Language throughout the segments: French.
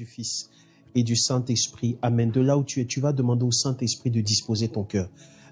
du Fils et du Saint-Esprit. Amen. De là où tu es, tu vas demander au Saint-Esprit de disposer ton cœur.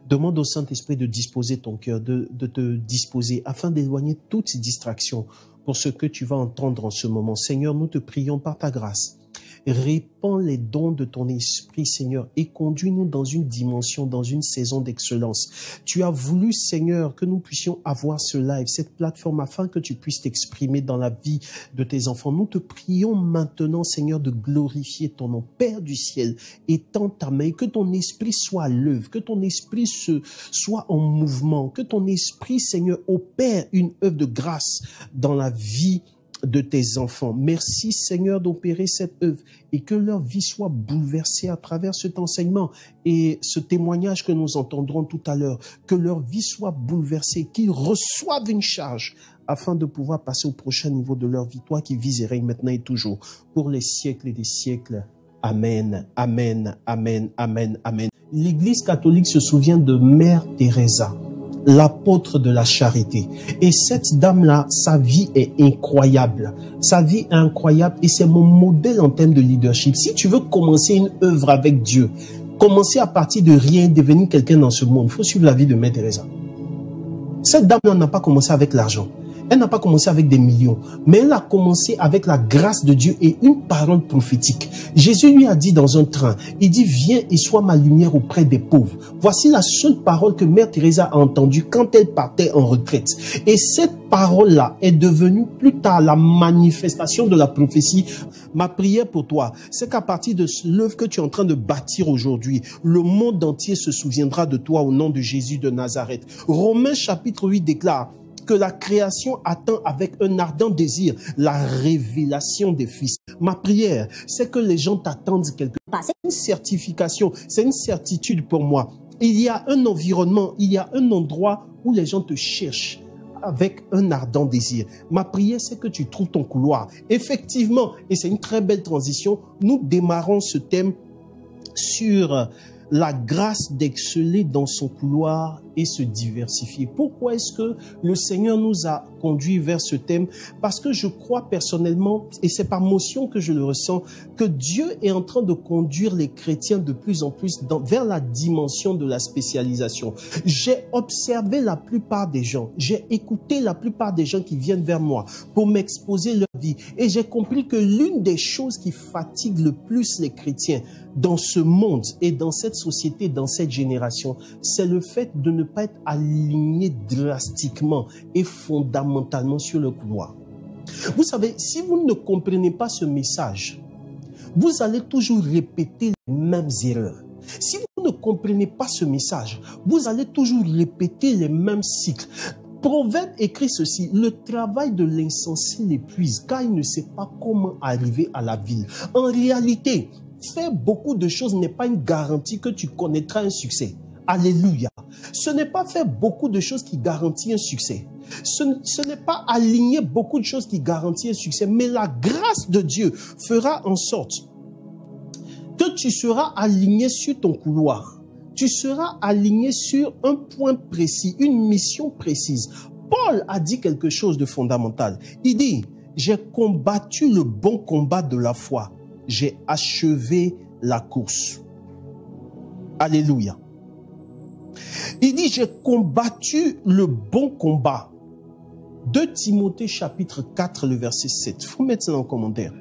Demande au Saint-Esprit de disposer ton cœur, de te disposer afin d'éloigner toutes ces distractions pour ce que tu vas entendre en ce moment. Seigneur, nous te prions par ta grâce. Répands les dons de ton esprit, Seigneur, et conduis-nous dans une dimension, dans une saison d'excellence. Tu as voulu, Seigneur, que nous puissions avoir ce live, cette plateforme, afin que tu puisses t'exprimer dans la vie de tes enfants. Nous te prions maintenant, Seigneur, de glorifier ton nom. Père du ciel, étends ta main, que ton esprit soit à l'œuvre, que ton esprit soit en mouvement, que ton esprit, Seigneur, opère une œuvre de grâce dans la vie de tes enfants. Merci Seigneur d'opérer cette œuvre et que leur vie soit bouleversée à travers cet enseignement et ce témoignage que nous entendrons tout à l'heure, que leur vie soit bouleversée, qu'ils reçoivent une charge afin de pouvoir passer au prochain niveau de leur vie, toi qui vis et règnes maintenant et toujours pour les siècles et des siècles. Amen, amen, amen, amen, amen. L'Église catholique se souvient de Mère Teresa, l'apôtre de la charité. Et cette dame-là, sa vie est incroyable. Sa vie est incroyable et c'est mon modèle en termes de leadership. Si tu veux commencer une œuvre avec Dieu, commencer à partir de rien, devenir quelqu'un dans ce monde, il faut suivre la vie de Mère Teresa. Cette dame-là n'a pas commencé avec l'argent. Elle n'a pas commencé avec des millions, mais elle a commencé avec la grâce de Dieu et une parole prophétique. Jésus lui a dit dans un train, il dit, viens et sois ma lumière auprès des pauvres. Voici la seule parole que Mère Teresa a entendue quand elle partait en retraite. Et cette parole-là est devenue plus tard la manifestation de la prophétie. Ma prière pour toi, c'est qu'à partir de l'œuvre que tu es en train de bâtir aujourd'hui, le monde entier se souviendra de toi au nom de Jésus de Nazareth. Romains chapitre 8 déclare que la création attend avec un ardent désir la révélation des fils. Ma prière, c'est que les gens t'attendent quelque part. C'est une certification, c'est une certitude pour moi. Il y a un environnement, il y a un endroit où les gens te cherchent avec un ardent désir. Ma prière, c'est que tu trouves ton couloir. Effectivement, et c'est une très belle transition, nous démarrons ce thème sur la grâce d'exceller dans son couloir et se diversifier. Pourquoi est-ce que le Seigneur nous a conduits vers ce thème? Parce que je crois personnellement, et c'est par motion que je le ressens, que Dieu est en train de conduire les chrétiens de plus en plus vers la dimension de la spécialisation. J'ai observé la plupart des gens, j'ai écouté la plupart des gens qui viennent vers moi pour m'exposer leur vie et j'ai compris que l'une des choses qui fatigue le plus les chrétiens dans ce monde et dans cette société, dans cette génération, c'est le fait de ne pas être aligné drastiquement et fondamentalement sur le couloir. Vous savez, si vous ne comprenez pas ce message, vous allez toujours répéter les mêmes erreurs. Si vous ne comprenez pas ce message, vous allez toujours répéter les mêmes cycles. Proverbe écrit ceci, le travail de l'insensé l'épuise car il ne sait pas comment arriver à la ville. En réalité, faire beaucoup de choses n'est pas une garantie que tu connaîtras un succès. Alléluia. Ce n'est pas faire beaucoup de choses qui garantit un succès. Ce n'est pas aligner beaucoup de choses qui garantit un succès, mais la grâce de Dieu fera en sorte que tu seras aligné sur ton couloir. Tu seras aligné sur un point précis, une mission précise. Paul a dit quelque chose de fondamental. Il dit, j'ai combattu le bon combat de la foi. J'ai achevé la course. Alléluia. Il dit, j'ai combattu le bon combat. 2 Timothée chapitre 4, le verset 7. Il faut mettre ça en commentaire.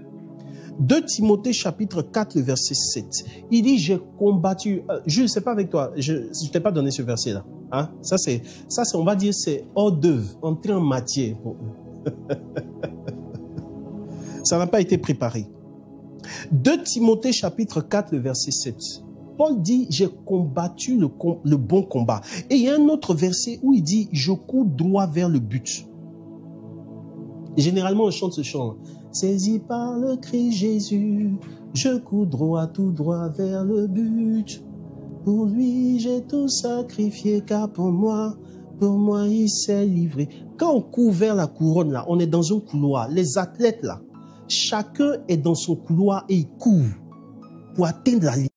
2 Timothée chapitre 4, le verset 7. Il dit, j'ai combattu... je ne sais pas avec toi, je ne t'ai pas donné ce verset-là. Hein? Ça, on va dire, c'est hors d'œuvre, entré en matière. Ça n'a pas été préparé. 2 Timothée chapitre 4, le verset 7. Paul dit, j'ai combattu le bon combat. Et il y a un autre verset où il dit, je cours droit vers le but. Et généralement, on chante ce chant. Saisi par le cri Jésus, je cours droit, tout droit vers le but. Pour lui, j'ai tout sacrifié, car pour moi, il s'est livré. Quand on court vers la couronne, là, on est dans un couloir. Les athlètes, là, chacun est dans son couloir et il court pour atteindre la ligne.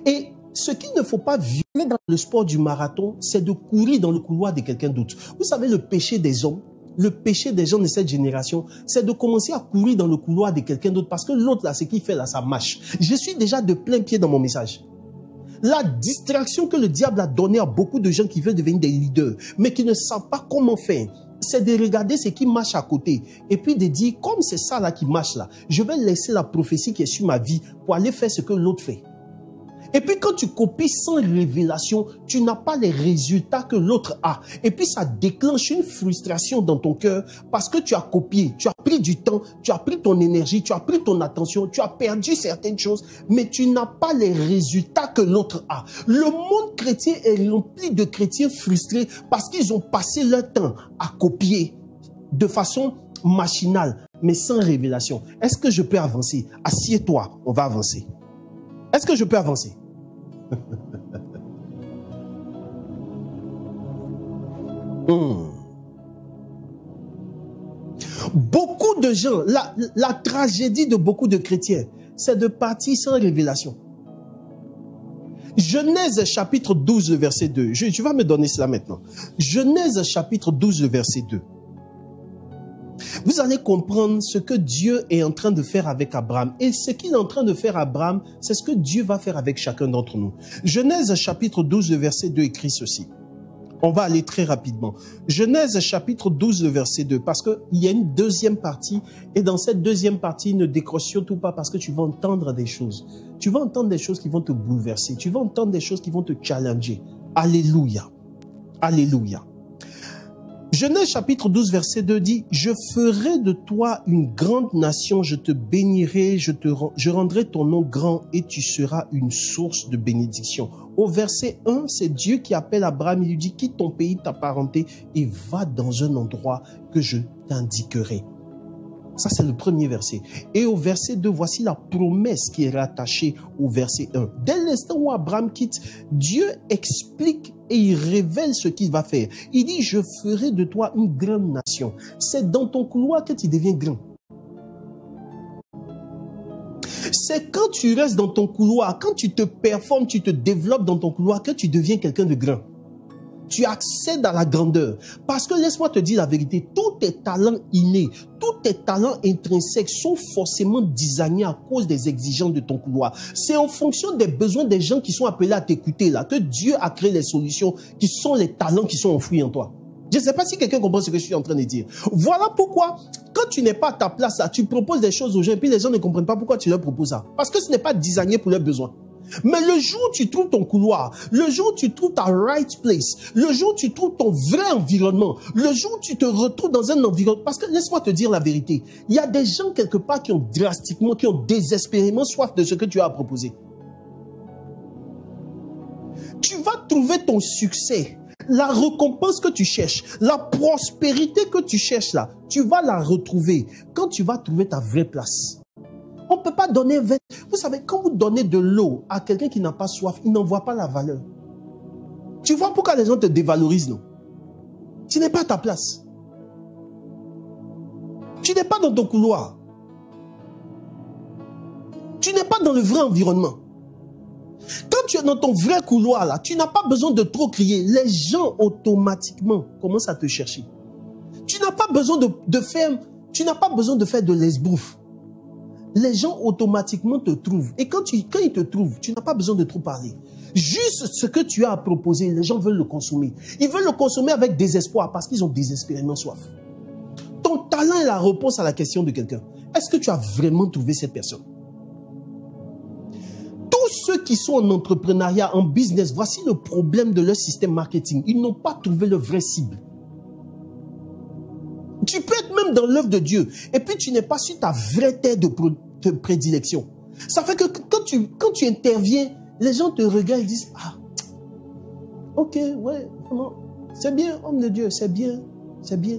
Et ce qu'il ne faut pas violer dans le sport du marathon, c'est de courir dans le couloir de quelqu'un d'autre. Vous savez, le péché des hommes, le péché des gens de cette génération, c'est de commencer à courir dans le couloir de quelqu'un d'autre parce que l'autre, là, ce qu'il fait là, ça marche. Je suis déjà de plein pied dans mon message. La distraction que le diable a donnée à beaucoup de gens qui veulent devenir des leaders, mais qui ne savent pas comment faire, c'est de regarder ce qui marche à côté et puis de dire, comme c'est ça là qui marche là, je vais laisser la prophétie qui est sur ma vie pour aller faire ce que l'autre fait. Et puis quand tu copies sans révélation, tu n'as pas les résultats que l'autre a. Et puis ça déclenche une frustration dans ton cœur parce que tu as copié, tu as pris du temps, tu as pris ton énergie, tu as pris ton attention, tu as perdu certaines choses, mais tu n'as pas les résultats que l'autre a. Le monde chrétien est rempli de chrétiens frustrés parce qu'ils ont passé leur temps à copier de façon machinale, mais sans révélation. Est-ce que je peux avancer? Assieds-toi, on va avancer. Est-ce que je peux avancer? Beaucoup de gens, la tragédie de beaucoup de chrétiens, c'est de partir sans révélation. Genèse chapitre 12, verset 2. Tu vas me donner cela maintenant. Genèse chapitre 12, verset 2. Vous allez comprendre ce que Dieu est en train de faire avec Abraham. Et ce qu'il est en train de faire avec Abraham, c'est ce que Dieu va faire avec chacun d'entre nous. Genèse chapitre 12, verset 2 écrit ceci. On va aller très rapidement. Genèse chapitre 12, verset 2, parce qu'il y a une deuxième partie. Et dans cette deuxième partie, ne décroche surtout pas parce que tu vas entendre des choses. Tu vas entendre des choses qui vont te bouleverser. Tu vas entendre des choses qui vont te challenger. Alléluia. Alléluia. Genèse chapitre 12, verset 2 dit, « Je ferai de toi une grande nation, je te bénirai, je rendrai ton nom grand et tu seras une source de bénédiction. » Au verset 1, c'est Dieu qui appelle Abraham, il lui dit, « Quitte ton pays, ta parenté et va dans un endroit que je t'indiquerai. » Ça, c'est le premier verset. Et au verset 2, voici la promesse qui est rattachée au verset 1. Dès l'instant où Abraham quitte, Dieu explique et il révèle ce qu'il va faire. Il dit, je ferai de toi une grande nation. C'est dans ton couloir que tu deviens grand. C'est quand tu restes dans ton couloir, quand tu te performes, tu te développes dans ton couloir, que tu deviens quelqu'un de grand. Tu accèdes à la grandeur. Parce que laisse-moi te dire la vérité, tous tes talents innés, tous tes talents intrinsèques sont forcément designés à cause des exigences de ton couloir. C'est en fonction des besoins des gens qui sont appelés à t'écouter là que Dieu a créé les solutions qui sont les talents qui sont enfouis en toi. Je ne sais pas si quelqu'un comprend ce que je suis en train de dire. Voilà pourquoi, quand tu n'es pas à ta place là, tu proposes des choses aux gens et puis les gens ne comprennent pas pourquoi tu leur proposes ça. Parce que ce n'est pas designé pour leurs besoins. Mais le jour où tu trouves ton couloir, le jour où tu trouves ta right place, le jour où tu trouves ton vrai environnement, le jour où tu te retrouves dans un environnement, parce que laisse-moi te dire la vérité, il y a des gens quelque part qui ont drastiquement, qui ont désespérément soif de ce que tu as à proposer. Tu vas trouver ton succès, la récompense que tu cherches, la prospérité que tu cherches là, tu vas la retrouver quand tu vas trouver ta vraie place. On ne peut pas donner 20. Vous savez, quand vous donnez de l'eau à quelqu'un qui n'a pas soif, il n'en voit pas la valeur. Tu vois pourquoi les gens te dévalorisent, non? Tu n'es pas à ta place. Tu n'es pas dans ton couloir. Tu n'es pas dans le vrai environnement. Quand tu es dans ton vrai couloir, là, tu n'as pas besoin de trop crier. Les gens, automatiquement, commencent à te chercher. Tu n'as pas besoin de faire de l'esbrouf. Les gens automatiquement te trouvent. Et quand ils te trouvent, tu n'as pas besoin de trop parler. Juste ce que tu as à proposer, les gens veulent le consommer. Ils veulent le consommer avec désespoir parce qu'ils ont désespérément soif. Ton talent est la réponse à la question de quelqu'un. Est-ce que tu as vraiment trouvé cette personne? Tous ceux qui sont en entrepreneuriat, en business, voici le problème de leur système marketing. Ils n'ont pas trouvé le vrai cible. Tu peux être même dans l'œuvre de Dieu et puis tu n'es pas sur ta vraie terre de prédilection. Ça fait que quand tu interviens, les gens te regardent et disent, ah, ok, ouais, c'est bien, homme de Dieu, c'est bien, c'est bien.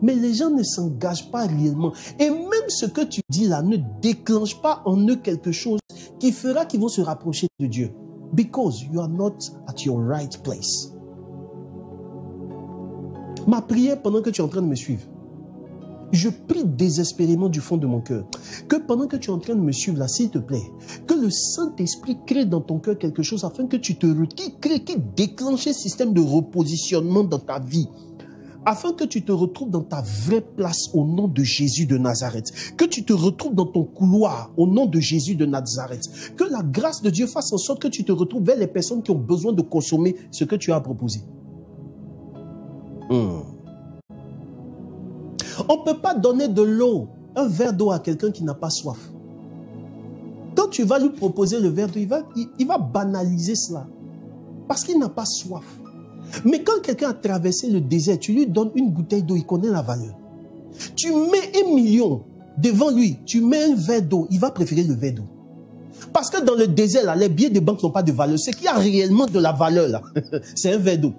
Mais les gens ne s'engagent pas réellement. Et même ce que tu dis là ne déclenche pas en eux quelque chose qui fera qu'ils vont se rapprocher de Dieu. Because you are not at your right place. Ma prière pendant que tu es en train de me suivre, je prie désespérément du fond de mon cœur que pendant que tu es en train de me suivre là, s'il te plaît, que le Saint-Esprit crée dans ton cœur quelque chose afin que tu te qui déclenche un système de repositionnement dans ta vie. afin que tu te retrouves dans ta vraie place au nom de Jésus de Nazareth, que tu te retrouves dans ton couloir au nom de Jésus de Nazareth, que la grâce de Dieu fasse en sorte que tu te retrouves vers les personnes qui ont besoin de consommer ce que tu as proposé. On ne peut pas donner de l'eau, un verre d'eau à quelqu'un qui n'a pas soif. Quand tu vas lui proposer le verre d'eau, il va banaliser cela parce qu'il n'a pas soif. Mais quand quelqu'un a traversé le désert, tu lui donnes une bouteille d'eau, il connaît la valeur. Tu mets 1 million devant lui, tu mets un verre d'eau, il va préférer le verre d'eau. Parce que dans le désert, là, les billets de banque n'ont pas de valeur. Ce qui a réellement de la valeur, là, c'est un verre d'eau.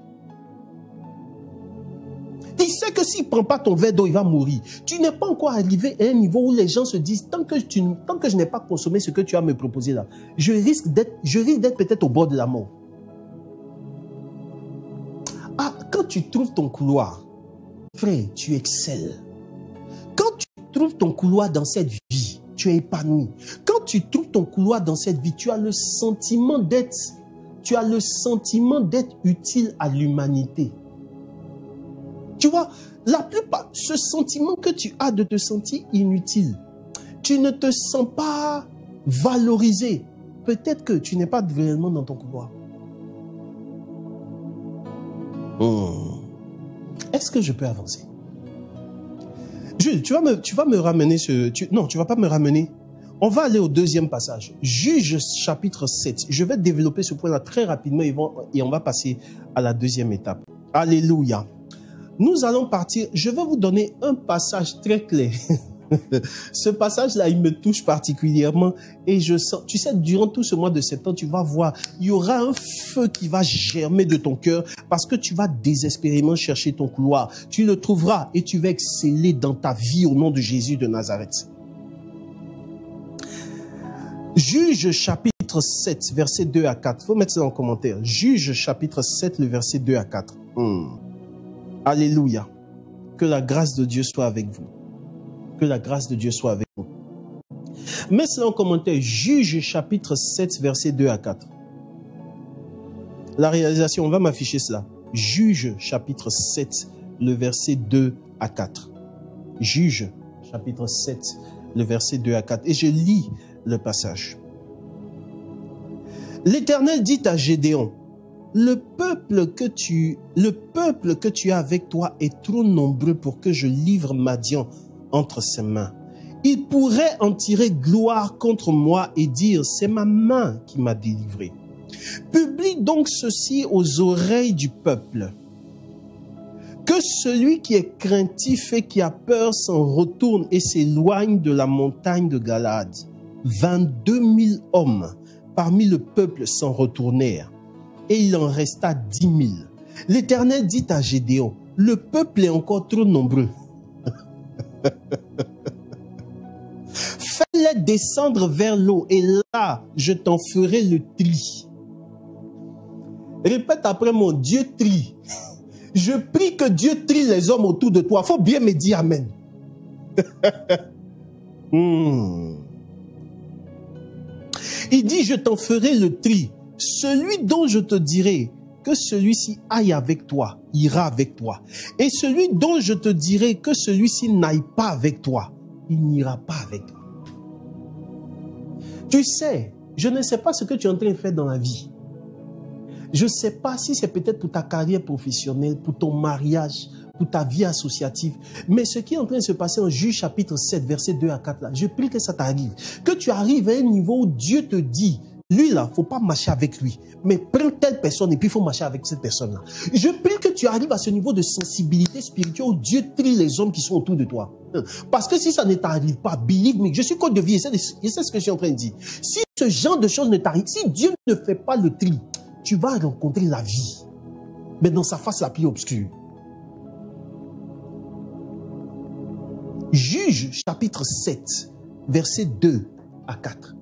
Il sait que s'il ne prend pas ton verre d'eau, il va mourir. Tu n'es pas encore arrivé à un niveau où les gens se disent, tant que je n'ai pas consommé ce que tu as me proposé là, je risque d'être peut-être au bord de la mort. Ah, quand tu trouves ton couloir, frère, tu excelles. Quand tu trouves ton couloir dans cette vie, tu es épanoui. Quand tu trouves ton couloir dans cette vie, tu as le sentiment d'être utile à l'humanité. Tu vois, la plupart, ce sentiment que tu as de te sentir inutile, tu ne te sens pas valorisé. Peut-être que tu n'es pas réellement dans ton couloir. Est-ce que je peux avancer? Jules, tu vas me ramener non, tu ne vas pas me ramener. On va aller au deuxième passage. Juge chapitre 7. Je vais développer ce point-là très rapidement et on va passer à la deuxième étape. Alléluia. Nous allons partir. Je vais vous donner un passage très clair. Ce passage-là, il me touche particulièrement et je sens, tu sais, durant tout ce mois de septembre, tu vas voir, il y aura un feu qui va germer de ton cœur parce que tu vas désespérément chercher ton couloir. Tu le trouveras et tu vas exceller dans ta vie au nom de Jésus de Nazareth. Juge chapitre 7, versets 2 à 4. Il faut mettre ça en commentaire. Juge chapitre 7, le verset 2 à 4. Alléluia. Que la grâce de Dieu soit avec vous. Que la grâce de Dieu soit avec vous. Mets cela en commentaire. Juge chapitre 7, verset 2 à 4. La réalisation, on va m'afficher cela. Juge chapitre 7, le verset 2 à 4. Juge chapitre 7, le verset 2 à 4. Et je lis le passage. L'Éternel dit à Gédéon, le peuple que tu as avec toi est trop nombreux pour que je livre Madian entre ses mains. Il pourrait en tirer gloire contre moi et dire, c'est ma main qui m'a délivré. Publie donc ceci aux oreilles du peuple. Que celui qui est craintif et qui a peur s'en retourne et s'éloigne de la montagne de Galade. 22 000 hommes parmi le peuple s'en retournèrent. Et il en resta 10 000. L'Éternel dit à Gédéon, le peuple est encore trop nombreux. Fais-les descendre vers l'eau et là, je t'en ferai le tri. Répète après moi, Dieu trie. Je prie que Dieu trie les hommes autour de toi. Il faut bien me dire amen. Il dit, je t'en ferai le tri. Celui dont je te dirai que celui-ci aille avec toi, ira avec toi. Et celui dont je te dirai que celui-ci n'aille pas avec toi, il n'ira pas avec toi. Tu sais, je ne sais pas ce que tu es en train de faire dans la vie. Je ne sais pas si c'est peut-être pour ta carrière professionnelle, pour ton mariage, pour ta vie associative. Mais ce qui est en train de se passer en Juge chapitre 7, versets 2 à 4, là, je prie que ça t'arrive. Que tu arrives à un niveau où Dieu te dit, lui là, il ne faut pas marcher avec lui. Mais prends telle personne et puis il faut marcher avec cette personne-là. Je prie que tu arrives à ce niveau de sensibilité spirituelle où Dieu trie les hommes qui sont autour de toi. Parce que si ça ne t'arrive pas, believe me, je suis coach de vie et c'est ce que je suis en train de dire. Si ce genre de choses ne t'arrive, si Dieu ne fait pas le tri, tu vas rencontrer la vie, mais dans sa face la plus obscure. Juge chapitre 7, versets 2 à 4.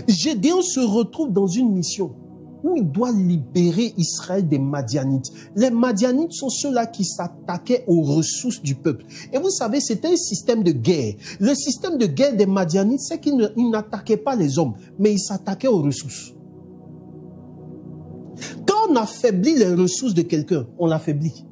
Gédéon se retrouve dans une mission où il doit libérer Israël des Madianites. Les Madianites sont ceux-là qui s'attaquaient aux ressources du peuple. Et vous savez, c'était un système de guerre. Le système de guerre des Madianites, c'est qu'ils n'attaquaient pas les hommes, mais ils s'attaquaient aux ressources. Quand on affaiblit les ressources de quelqu'un, on l'affaiblit.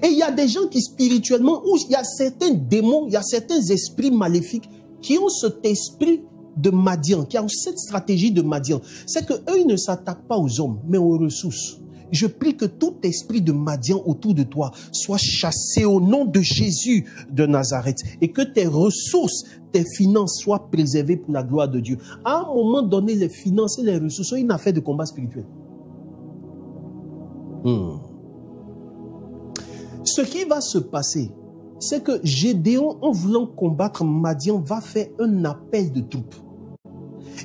Et il y a des gens qui spirituellement, où il y a certains démons, il y a certains esprits maléfiques qui ont cet esprit de Madian, qui ont cette stratégie de Madian. C'est qu'eux, ils ne s'attaquent pas aux hommes, mais aux ressources. Je prie que tout esprit de Madian autour de toi soit chassé au nom de Jésus de Nazareth et que tes ressources, tes finances soient préservées pour la gloire de Dieu. À un moment donné, les finances et les ressources sont une affaire de combat spirituel. Ce qui va se passer, c'est que Gédéon, en voulant combattre Madian, va faire un appel de troupes.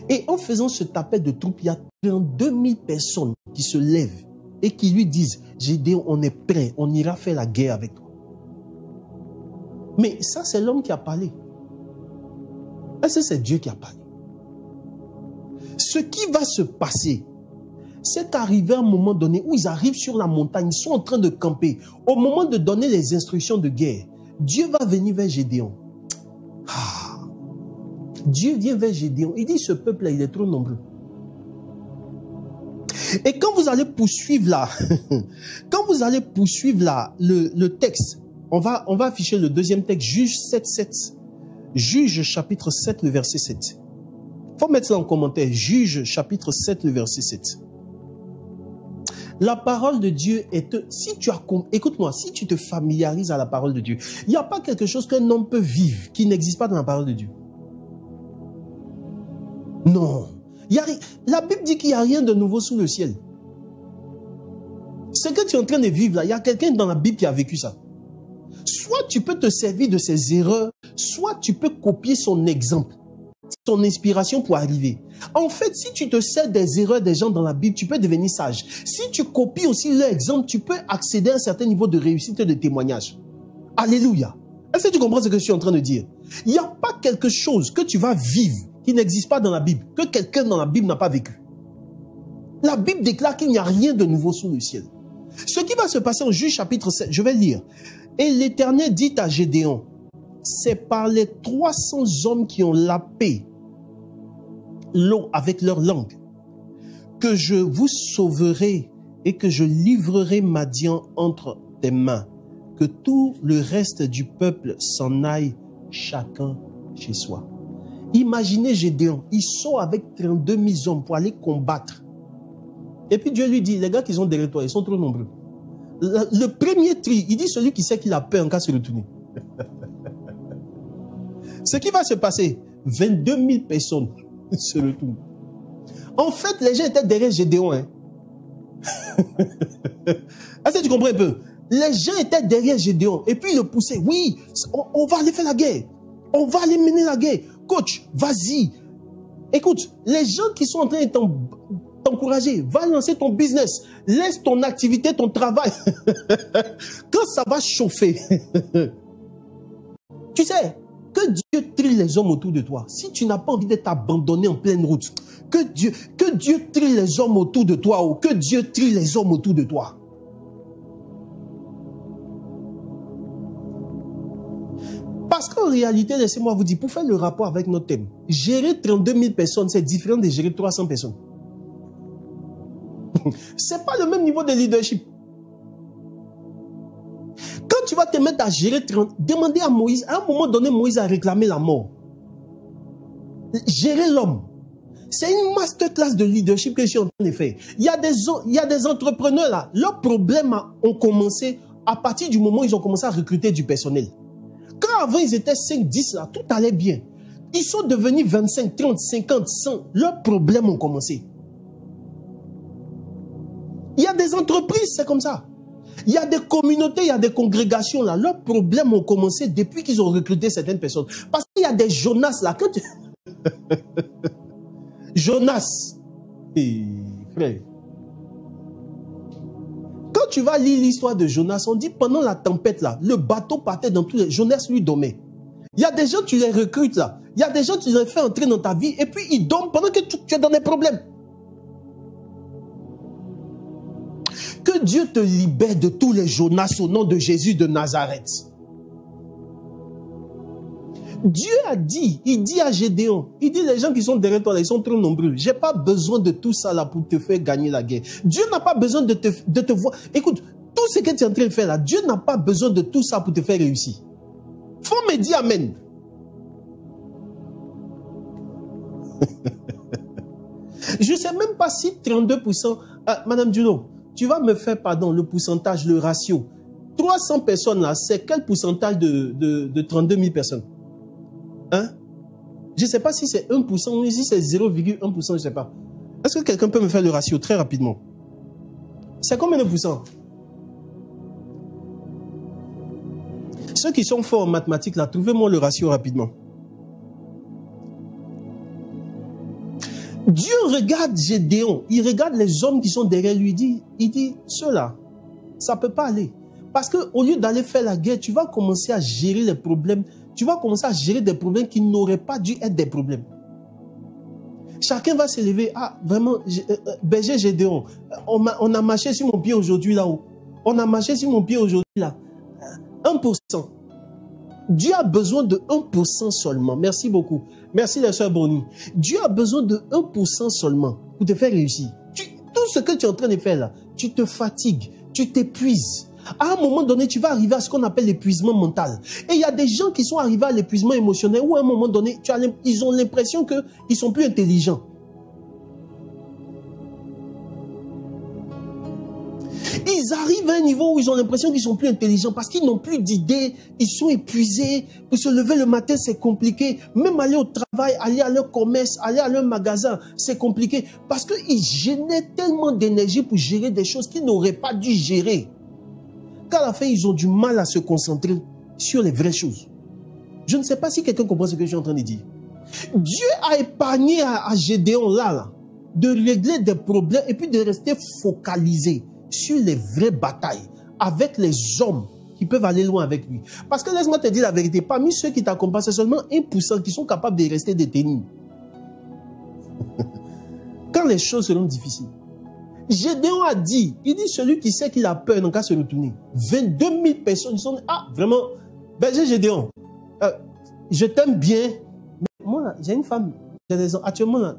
Et en faisant cet appel de troupes, il y a 32 000 personnes qui se lèvent et qui lui disent, Gédéon, on est prêt, on ira faire la guerre avec toi. Mais ça, c'est l'homme qui a parlé. Est-ce que c'est Dieu qui a parlé? Ce qui va se passer, c'est qu'arrivé à un moment donné où ils arrivent sur la montagne, ils sont en train de camper. Au moment de donner les instructions de guerre, Dieu va venir vers Gédéon. Dieu vient vers Gédéon. Il dit, ce peuple-là, il est trop nombreux. Et quand vous allez poursuivre là, le texte, on va afficher le deuxième texte, Juge 7:7. Juge chapitre 7, le verset 7. Il faut mettre ça en commentaire. Juge chapitre 7, le verset 7. La parole de Dieu est... Écoute-moi, si tu te familiarises à la parole de Dieu, il n'y a pas quelque chose qu'un homme peut vivre qui n'existe pas dans la parole de Dieu. Non. La Bible dit qu'il n'y a rien de nouveau sous le ciel. Ce que tu es en train de vivre là, il y a quelqu'un dans la Bible qui a vécu ça. Soit tu peux te servir de ses erreurs, soit tu peux copier son exemple, son inspiration pour arriver. En fait, si tu te sers des erreurs des gens dans la Bible, tu peux devenir sage. Si tu copies aussi leur exemple, tu peux accéder à un certain niveau de réussite et de témoignage. Alléluia. Est-ce que tu comprends ce que je suis en train de dire? Il n'y a pas quelque chose que tu vas vivre qui n'existe pas dans la Bible, que quelqu'un dans la Bible n'a pas vécu. La Bible déclare qu'il n'y a rien de nouveau sous le ciel. Ce qui va se passer en Juge chapitre 7, je vais lire. Et l'Éternel dit à Gédéon, c'est par les 300 hommes qui ont lapé l'eau avec leur langue que je vous sauverai et que je livrerai Madian entre tes mains, que tout le reste du peuple s'en aille chacun chez soi. Imaginez Gédéon, il sort avec 32 000 hommes pour aller combattre. Et puis Dieu lui dit, les gars qui sont derrière toi, ils sont trop nombreux. Le premier tri, il dit celui qui sait qu'il a peur en cas de se retourner. Ce qui va se passer, 22 000 personnes se retournent. En fait, les gens étaient derrière Gédéon. Hein. Est-ce que tu comprends un peu? Les gens étaient derrière Gédéon et puis ils le poussaient. Oui, on va aller faire la guerre. On va aller mener la guerre. Coach, vas-y. Écoute, les gens qui sont en train de t'encourager, va lancer ton business. Laisse ton activité, ton travail. Quand ça va chauffer, tu sais, que Dieu trie les hommes autour de toi. Si tu n'as pas envie d'être abandonné en pleine route, que Dieu trie les hommes autour de toi ou que Dieu trie les hommes autour de toi. Parce qu'en réalité, laissez-moi vous dire, pour faire le rapport avec notre thème, gérer 32 000 personnes, c'est différent de gérer 300 personnes. Ce n'est pas le même niveau de leadership. Quand tu vas te mettre à gérer 30, demandez à Moïse, à un moment donné, Moïse a réclamé la mort. Gérer l'homme. C'est une masterclass de leadership que je suis en train de faire. Il y a des entrepreneurs là, leurs problèmes ont commencé à partir du moment où ils ont commencé à recruter du personnel. Quand avant ils étaient 5, 10 là, tout allait bien. Ils sont devenus 25, 30, 50, 100. Leurs problèmes ont commencé. Il y a des entreprises, c'est comme ça. Il y a des communautés, il y a des congrégations là. Leurs problèmes ont commencé depuis qu'ils ont recruté certaines personnes. Parce qu'il y a des Jonas là. Quand tu... Jonas. Frère. Quand tu vas lire l'histoire de Jonas, on dit pendant la tempête là, le bateau partait dans tous les... Jonas lui dormait. Il y a des gens, tu les recrutes là. Il y a des gens, tu les fais entrer dans ta vie et puis ils dorment pendant que tu es dans des problèmes. Que Dieu te libère de tous les Jonas au nom de Jésus de Nazareth. Dieu a dit, il dit à Gédéon, il dit les gens qui sont derrière toi, là, ils sont trop nombreux. Je n'ai pas besoin de tout ça là pour te faire gagner la guerre. Dieu n'a pas besoin de te voir. Écoute, Tout ce que tu es en train de faire là, Dieu n'a pas besoin de tout ça pour te faire réussir. Faut me dire amen. Je ne sais même pas si 32%... Madame Duno, tu vas me faire, pardon, le pourcentage, le ratio. 300 personnes là, c'est quel pourcentage de 32 000 personnes? Hein? Je ne sais pas si c'est 1% ou si c'est 0,1%, je ne sais pas. Est-ce que quelqu'un peut me faire le ratio très rapidement? C'est combien de pourcents? Ceux qui sont forts en mathématiques, là, trouvez-moi le ratio rapidement. Dieu regarde Gédéon, il regarde les hommes qui sont derrière lui, il dit, ceux-là, ça ne peut pas aller. Parce qu'au lieu d'aller faire la guerre, tu vas commencer à gérer les problèmes, tu vas commencer à gérer des problèmes qui n'auraient pas dû être des problèmes. Chacun va se lever, ah, vraiment, berger Gédéon, on a marché sur mon pied aujourd'hui là-haut. On a marché sur mon pied aujourd'hui là. 1%. Dieu a besoin de 1% seulement. Merci beaucoup. Merci la sœur Bonnie. Dieu a besoin de 1% seulement pour te faire réussir. Tout ce que tu es en train de faire là, tu te fatigues, tu t'épuises. À un moment donné, tu vas arriver à ce qu'on appelle l'épuisement mental. Et il y a des gens qui sont arrivés à l'épuisement émotionnel où à un moment donné, ils ont l'impression qu'ils ne sont plus intelligents. Ils arrivent à un niveau où ils ont l'impression qu'ils sont plus intelligents parce qu'ils n'ont plus d'idées, ils sont épuisés. Pour se lever le matin, c'est compliqué. Même aller au travail, aller à leur commerce, aller à leur magasin, c'est compliqué. Parce qu'ils gênaient tellement d'énergie pour gérer des choses qu'ils n'auraient pas dû gérer. Qu'à la fin, ils ont du mal à se concentrer sur les vraies choses. Je ne sais pas si quelqu'un comprend ce que je suis en train de dire. Dieu a épargné à Gédéon là, de régler des problèmes et puis de rester focalisé sur les vraies batailles avec les hommes qui peuvent aller loin avec lui. Parce que laisse-moi te dire la vérité, parmi ceux qui t'accompagnent, c'est seulement 1% qui sont capables de rester détenus. Quand les choses seront difficiles. Gédéon a dit, il dit celui qui sait qu'il a peur n'a qu'à se retourner. 22 000 personnes sont... Ah, vraiment, berger Gédéon, je t'aime bien. Mais moi, j'ai une femme, actuellement, là,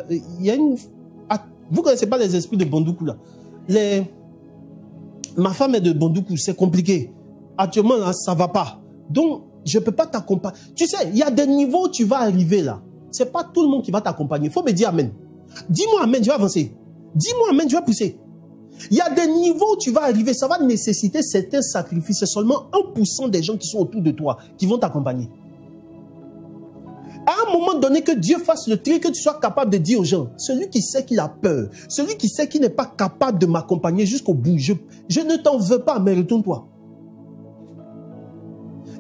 il y a une... Vous ne connaissez pas les esprits de Bondoukou, là. Ma femme est de Bondoukou, c'est compliqué. Actuellement, là, ça ne va pas. Donc, je ne peux pas t'accompagner. Tu sais, il y a des niveaux où tu vas arriver là. Ce n'est pas tout le monde qui va t'accompagner. Il faut me dire amen. Dis-moi amen, je vais avancer. Dis-moi amen, je vais pousser. Il y a des niveaux où tu vas arriver. Ça va nécessiter certains sacrifices. C'est seulement 1% des gens qui sont autour de toi qui vont t'accompagner. À un moment donné, que Dieu fasse le tri, que tu sois capable de dire aux gens, celui qui sait qu'il a peur, celui qui sait qu'il n'est pas capable de m'accompagner jusqu'au bout, je ne t'en veux pas, mais retourne-toi.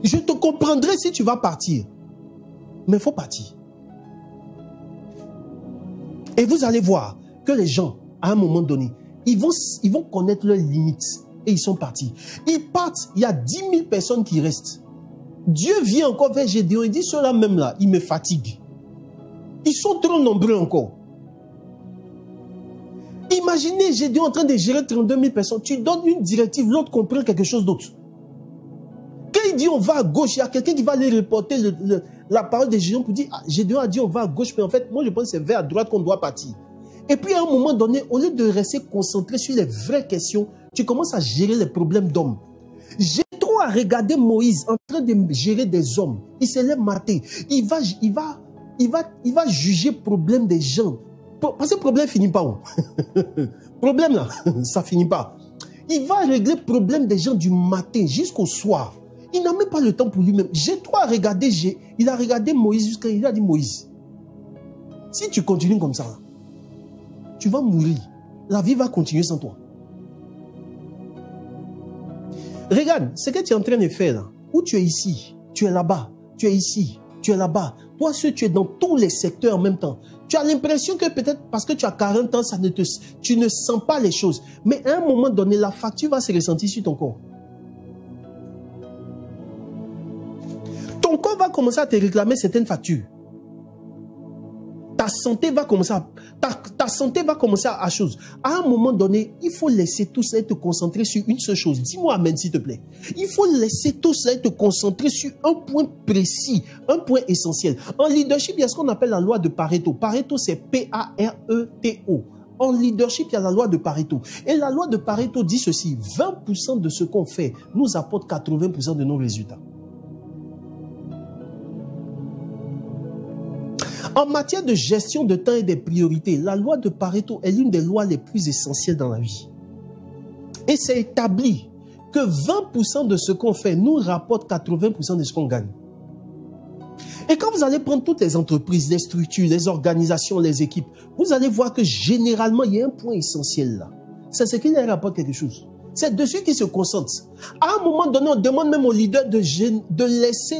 Je te comprendrai si tu vas partir. Mais il faut partir. Et vous allez voir que les gens, à un moment donné, ils vont connaître leurs limites. Et ils sont partis. Ils partent, il y a 10 000 personnes qui restent. Dieu vient encore vers Gédéon, il dit ceux-là même là, ils me fatiguent. Ils sont trop nombreux encore. Imaginez Gédéon en train de gérer 32 000 personnes. Tu donnes une directive, l'autre comprend quelque chose d'autre. Quand il dit on va à gauche, il y a quelqu'un qui va aller reporter la parole de Gédéon pour dire ah, Gédéon a dit on va à gauche, mais en fait, moi je pense que c'est vers à droite qu'on doit partir. Et puis à un moment donné, au lieu de rester concentré sur les vraies questions, tu commences à gérer les problèmes d'hommes. J'ai trop à regarder Moïse en train de gérer des hommes. Il se lève matin. Il va juger problème des gens. Parce que le problème ne finit pas. Problème là, ça ne finit pas. Il va régler le problème des gens du matin jusqu'au soir. Il n'a même pas le temps pour lui-même. J'ai trop à regarder. Il a regardé Moïse jusqu'à... Il a dit Moïse, si tu continues comme ça, tu vas mourir. La vie va continuer sans toi. Regarde, ce que tu es en train de faire là, où tu es ici, tu es là-bas, tu es ici, tu es là-bas. Toi, tu es dans tous les secteurs en même temps. Tu as l'impression que peut-être parce que tu as 40 ans, tu ne sens pas les choses. Mais à un moment donné, la facture va se ressentir sur ton corps. Ton corps va commencer à te réclamer certaines factures. Ta santé va commencer à chose. À un moment donné, il faut laisser tout ça et te concentrer sur une seule chose. Dis-moi amen s'il te plaît. Il faut laisser tout ça et te concentrer sur un point précis, un point essentiel. En leadership, il y a ce qu'on appelle la loi de Pareto. Pareto, c'est P-A-R-E-T-O. En leadership, il y a la loi de Pareto. Et la loi de Pareto dit ceci, 20% de ce qu'on fait nous apporte 80% de nos résultats. En matière de gestion de temps et des priorités, la loi de Pareto est l'une des lois les plus essentielles dans la vie. Et c'est établi que 20% de ce qu'on fait nous rapporte 80% de ce qu'on gagne. Et quand vous allez prendre toutes les entreprises, les structures, les organisations, les équipes, vous allez voir que généralement, il y a un point essentiel là. C'est ce qui leur rapporte quelque chose. C'est dessus qu'ils se concentrent. À un moment donné, on demande même aux leaders de laisser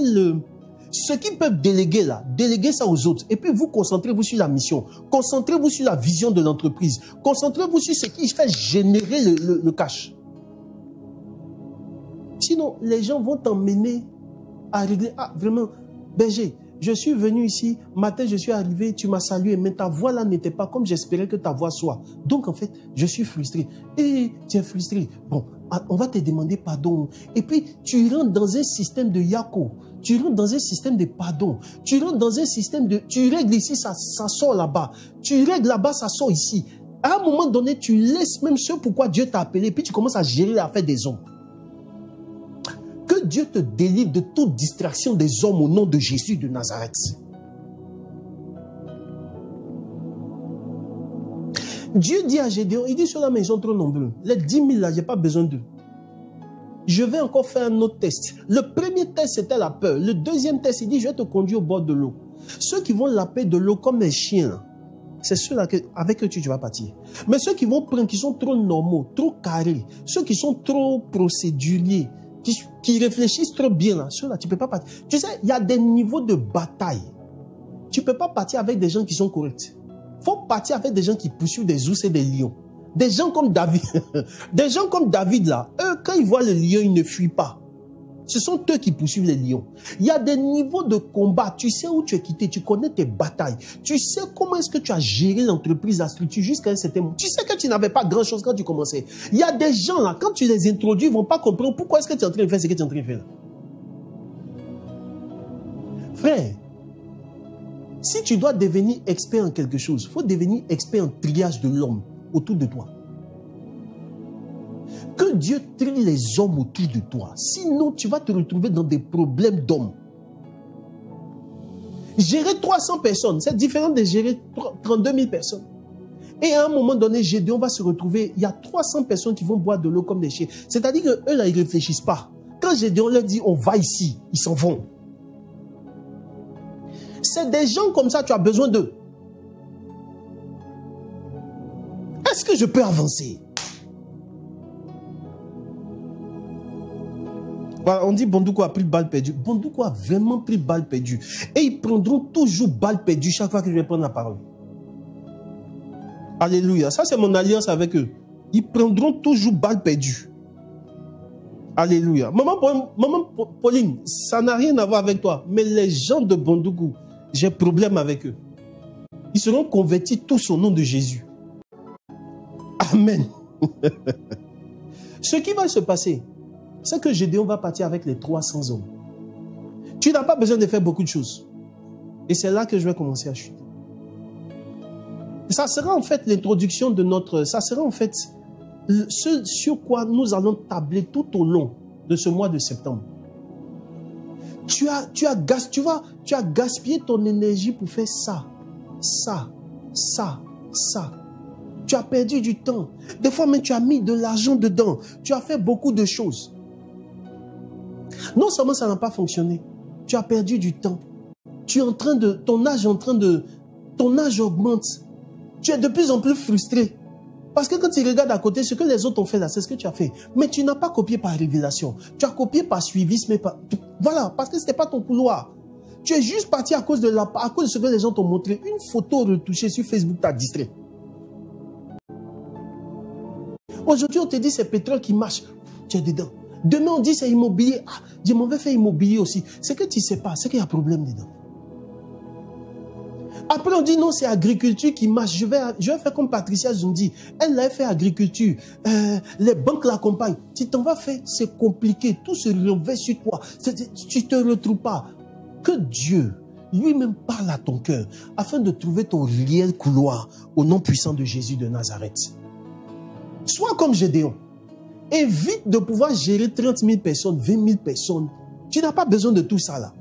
ce qu'ils peuvent déléguer là, déléguer ça aux autres. Et puis vous concentrez-vous sur la mission. Concentrez-vous sur la vision de l'entreprise. Concentrez-vous sur ce qui fait générer le cash. Sinon, les gens vont t'emmener à régler. Ah, vraiment, Berger, je suis venu ici, matin je suis arrivé, tu m'as salué, mais ta voix là n'était pas comme j'espérais que ta voix soit. Donc en fait, je suis frustré. Et tu es frustré. Bon, on va te demander pardon. Et puis, tu rentres dans un système de yako. Tu rentres dans un système de pardon. Tu rentres dans un système de... Tu règles ici, ça sort là-bas. Tu règles là-bas, ça sort ici. À un moment donné, tu laisses même ce pourquoi Dieu t'a appelé, puis tu commences à gérer l'affaire des hommes. Que Dieu te délivre de toute distraction des hommes au nom de Jésus de Nazareth. Dieu dit à Gédéon, il dit sur la main, ils sont trop nombreux. Les 10 000 là, je n'ai pas besoin d'eux. Je vais encore faire un autre test. Le premier test, c'était la peur. Le deuxième test, il dit, je vais te conduire au bord de l'eau. Ceux qui vont laper de l'eau comme les chiens, c'est ceux-là avec qui tu vas partir. Mais ceux qui vont prendre, qui sont trop normaux, trop carrés, ceux qui sont trop procéduriers, qui réfléchissent trop bien, là, ceux-là, tu ne peux pas partir. Tu sais, il y a des niveaux de bataille. Tu ne peux pas partir avec des gens qui sont corrects. Il faut partir avec des gens qui poursuivent des ours et des lions. Des gens comme David. Des gens comme David, là, eux, quand ils voient le lion, ils ne fuient pas. Ce sont eux qui poursuivent les lions. Il y a des niveaux de combat. Tu sais où tu es quitté. Tu connais tes batailles. Tu sais comment est-ce que tu as géré l'entreprise, la structure jusqu'à un certain moment. Tu sais que tu n'avais pas grand-chose quand tu commençais. Il y a des gens, là, quand tu les introduis, ils ne vont pas comprendre pourquoi est-ce que tu es en train de faire ce que tu es en train de faire. Frère, si tu dois devenir expert en quelque chose, il faut devenir expert en triage de l'homme autour de toi. Que Dieu trie les hommes autour de toi. Sinon, tu vas te retrouver dans des problèmes d'hommes. Gérer 300 personnes, c'est différent de gérer 32 000 personnes. Et à un moment donné, Gédéon va se retrouver, il y a 300 personnes qui vont boire de l'eau comme des chiens. C'est-à-dire qu'eux, là, ils ne réfléchissent pas. Quand Gédéon leur dit, on va ici, ils s'en vont. C'est des gens comme ça, tu as besoin d'eux. Est-ce que je peux avancer? Voilà, on dit Bondoukou a pris balle perdue. Bondoukou a vraiment pris balle perdue. Et ils prendront toujours balle perdue chaque fois que je vais prendre la parole. Alléluia. Ça, c'est mon alliance avec eux. Ils prendront toujours balle perdue. Alléluia. Maman Pauline, ça n'a rien à voir avec toi. Mais les gens de Bondoukou, j'ai problème avec eux. Ils seront convertis tous au nom de Jésus. Amen. Ce qui va se passer, c'est que Gédéon va partir avec les 300 hommes. Tu n'as pas besoin de faire beaucoup de choses. Et c'est là que je vais commencer à chuter. Ça sera en fait l'introduction de notre... Ça sera en fait ce sur quoi nous allons tabler tout au long de ce mois de septembre. Tu as gaspillé ton énergie pour faire ça, ça, ça, ça. Tu as perdu du temps. Des fois même tu as mis de l'argent dedans. Tu as fait beaucoup de choses. Non seulement ça n'a pas fonctionné, tu as perdu du temps. Tu es en train de... Ton âge augmente. Tu es de plus en plus frustré. Parce que quand tu regardes à côté, ce que les autres ont fait là, c'est ce que tu as fait. Mais tu n'as pas copié par révélation. Tu as copié par suivisme. Voilà, parce que ce n'était pas ton couloir. Tu es juste parti à cause de ce que les gens t'ont montré. Une photo retouchée sur Facebook t'a distrait. Aujourd'hui, on te dit c'est pétrole qui marche. Tu es dedans. Demain, on dit c'est immobilier. Ah, je m'en vais faire immobilier aussi. C'est que tu ne sais pas, c'est qu'il y a problème dedans. Après, on dit non, c'est agriculture qui marche. Je vais faire comme Patricia Zundi. Elle a fait agriculture. Les banques l'accompagnent. Tu t'en vas faire, c'est compliqué. Tout se revêt sur toi. Tu ne te retrouves pas. Que Dieu lui-même parle à ton cœur afin de trouver ton réel couloir au nom puissant de Jésus de Nazareth. Sois comme Gédéon. Évite de pouvoir gérer 30 000 personnes, 20 000 personnes. Tu n'as pas besoin de tout ça là.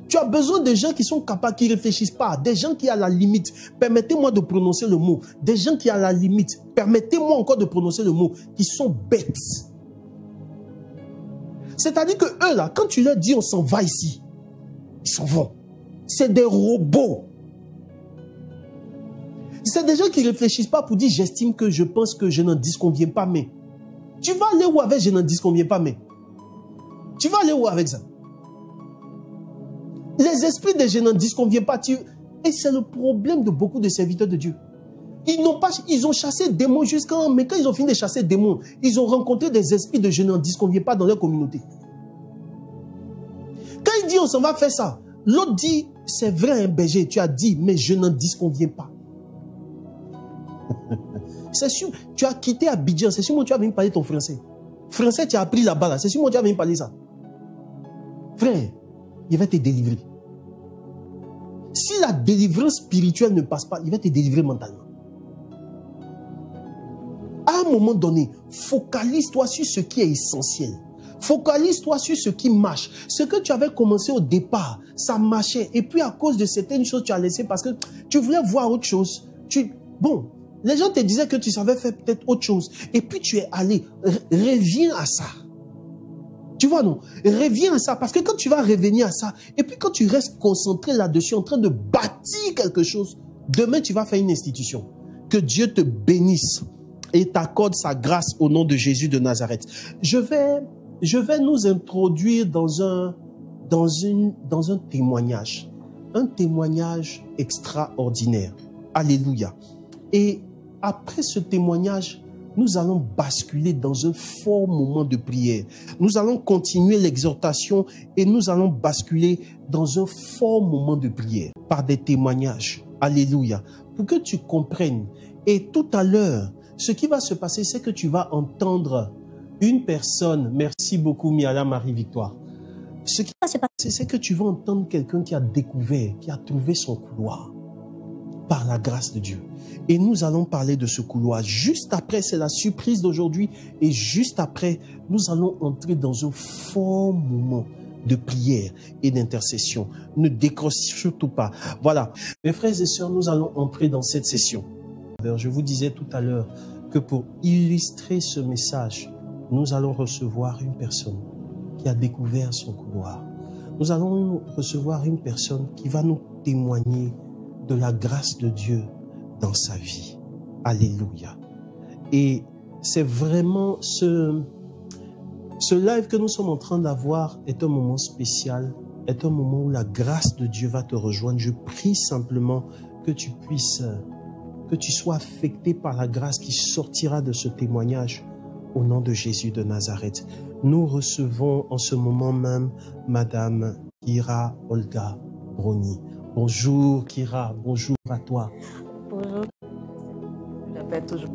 Tu as besoin de gens qui sont capables, qui ne réfléchissent pas, des gens qui à la limite, permettez-moi de prononcer le mot, des gens qui à la limite, permettez-moi encore de prononcer le mot, qui sont bêtes. C'est-à-dire que eux là, quand tu leur dis on s'en va ici, ils s'en vont. C'est des robots. C'est des gens qui ne réfléchissent pas pour dire j'estime que je pense que je n'en disconviens pas, mais tu vas aller où avec je n'en disconviens pas, mais tu vas aller où avec ça? Les esprits de je n'en disconviens pas, et c'est le problème de beaucoup de serviteurs de Dieu. Ils ont chassé des démons mais quand ils ont fini de chasser des démons, ils ont rencontré des esprits de je n'en disconviens pas dans leur communauté. Quand il dit on s'en va faire ça, l'autre dit c'est vrai un berger, tu as dit mais je n'en disconviens pas. C'est sûr, tu as quitté Abidjan, c'est sûr que tu as venu parler ton français. Français, tu as appris là-bas, là. C'est sûr que tu as venu parler ça. Frère, il va te délivrer. Si la délivrance spirituelle ne passe pas, il va te délivrer mentalement. À un moment donné, focalise-toi sur ce qui est essentiel. Focalise-toi sur ce qui marche. Ce que tu avais commencé au départ, ça marchait. Et puis à cause de certaines choses, tu as laissé parce que tu voulais voir autre chose. Bon, les gens te disaient que tu savais faire peut-être autre chose. Et puis tu es allé. Reviens à ça. Tu vois, non? Reviens à ça. Parce que quand tu vas revenir à ça, et puis quand tu restes concentré là-dessus, en train de bâtir quelque chose, demain tu vas faire une institution. Que Dieu te bénisse et t'accorde sa grâce au nom de Jésus de Nazareth. Je vais nous introduire dans un témoignage. Un témoignage extraordinaire. Alléluia. Et après ce témoignage, nous allons basculer dans un fort moment de prière. Nous allons continuer l'exhortation et nous allons basculer dans un fort moment de prière par des témoignages. Alléluia. Pour que tu comprennes. Et tout à l'heure, ce qui va se passer, c'est que tu vas entendre une personne. Merci beaucoup, Miala Marie-Victoire. Ce qui va se passer, c'est que tu vas entendre quelqu'un qui a découvert, qui a trouvé son couloir par la grâce de Dieu. Et nous allons parler de ce couloir. Juste après, c'est la surprise d'aujourd'hui. Et juste après, nous allons entrer dans un fort moment de prière et d'intercession. Ne décroche surtout pas. Voilà. Mes frères et sœurs, nous allons entrer dans cette session. Je vous disais tout à l'heure que pour illustrer ce message, nous allons recevoir une personne qui a découvert son couloir. Nous allons recevoir une personne qui va nous témoigner de la grâce de Dieu dans sa vie. Alléluia. Et c'est vraiment ce live que nous sommes en train d'avoir est un moment spécial, est un moment où la grâce de Dieu va te rejoindre. Je prie simplement que tu puisses, que tu sois affecté par la grâce qui sortira de ce témoignage au nom de Jésus de Nazareth. Nous recevons en ce moment même Madame Kira Olga Brony. Bonjour Kira, bonjour à toi. Bonjour, je l'appelle toujours.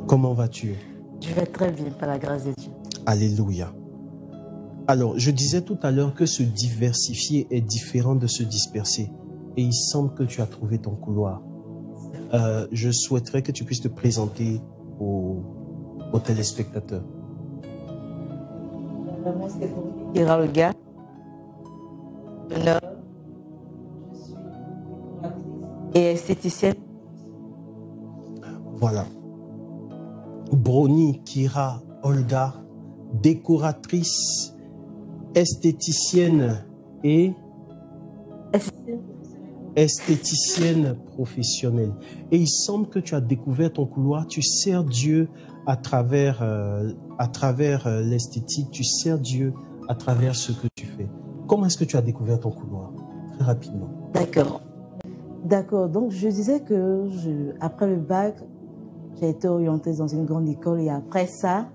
Comment vas-tu? Je vais très bien par la grâce de Dieu. Alléluia. Alors, je disais tout à l'heure que se diversifier est différent de se disperser. Et il semble que tu as trouvé ton couloir. Je souhaiterais que tu puisses te présenter aux téléspectateurs. Moi, c'est pour Kira Olga. Je suis et esthéticienne. Voilà. Brony Kira Olga, décoratrice, esthéticienne et esthéticienne professionnelle. Et il semble que tu as découvert ton couloir. Tu sers Dieu à travers l'esthétique. Tu sers Dieu à travers ce que tu fais. Comment est-ce que tu as découvert ton couloir? Très rapidement. D'accord. D'accord. Donc, je disais que après le bac, j'ai été orientée dans une grande école et après ça,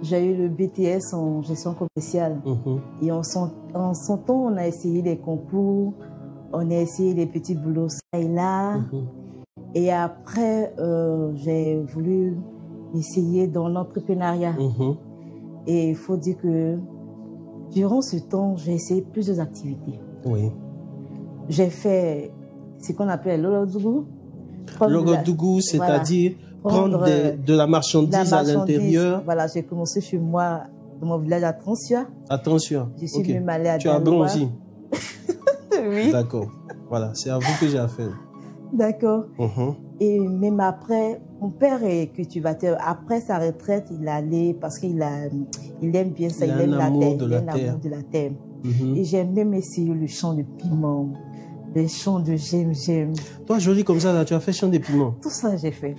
j'ai eu le BTS en gestion commerciale. Et en son temps, on a essayé des concours, on a essayé des petits boulots ça et là. Et après, j'ai voulu essayer dans l'entrepreneuriat. Et il faut dire que durant ce temps, j'ai essayé plusieurs activités. Oui. j'ai fait ce qu'on appelle l'Olodougou. L'Olodougou, c'est-à-dire prendre de la marchandise à l'intérieur. Voilà, j'ai commencé chez moi, dans mon village à Transia. À Transia. Je suis même allée à Tu as bon aussi? Oui. D'accord. Voilà, c'est à vous que j'ai affaire. D'accord. Et même après, mon père est cultivateur. Après sa retraite, il allait parce qu'il aime bien ça. Il aime la terre. Il aime l'amour de la terre. Et j'ai même essayé le champ de piment, les champs de j'aime. Toi, jolie comme ça, là, tu as fait champ de piment? Tout ça, j'ai fait.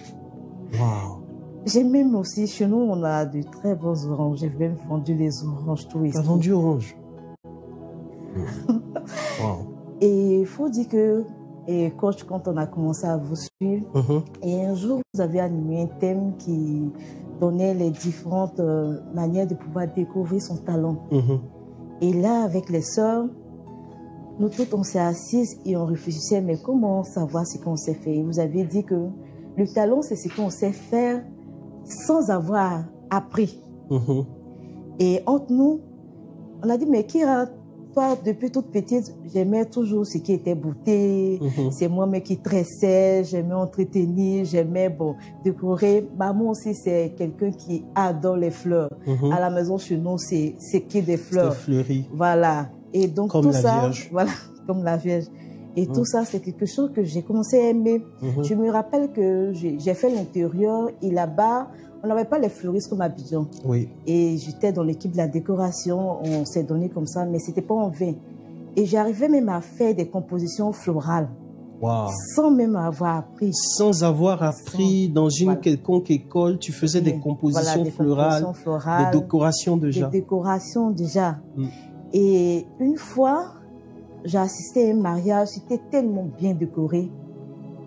Waouh. J'ai même aussi, chez nous, on a de très beaux oranges. J'ai même vendu les oranges, tout. Tu as vendu orange? Wow. Et il faut dire que, coach, quand on a commencé à vous suivre, et un jour, vous avez animé un thème qui donnait les différentes manières de pouvoir découvrir son talent. Et là, avec les sœurs, nous toutes, on s'est assises et on réfléchissait, mais comment savoir ce qu'on sait faire? Et vous avez dit que le talent, c'est ce qu'on sait faire sans avoir appris. Et entre nous, on a dit, mais Kira, toi, depuis toute petite, j'aimais toujours ce qui était beauté. C'est moi-même qui tressais, j'aimais entretenir, j'aimais décorer. Maman aussi, c'est quelqu'un qui adore les fleurs. À la maison, chez nous, c'est que des fleurs. Fleuries. Voilà. Et donc, comme tout la ça, Vierge. voilà, comme la Vierge. Et tout ça, c'est quelque chose que j'ai commencé à aimer. Je me rappelle que j'ai fait l'intérieur et là-bas, on n'avait pas les fleuristes comme à Abidjan. Oui. Et j'étais dans l'équipe de la décoration, on s'est donné comme ça, mais c'était pas en vain. Et j'arrivais même à faire des compositions florales. Wow. Sans même avoir appris. Sans avoir appris dans une quelconque école, tu faisais des compositions florales, des décorations déjà. Des décorations déjà. Et une fois, j'ai assisté à un mariage, c'était tellement bien décoré,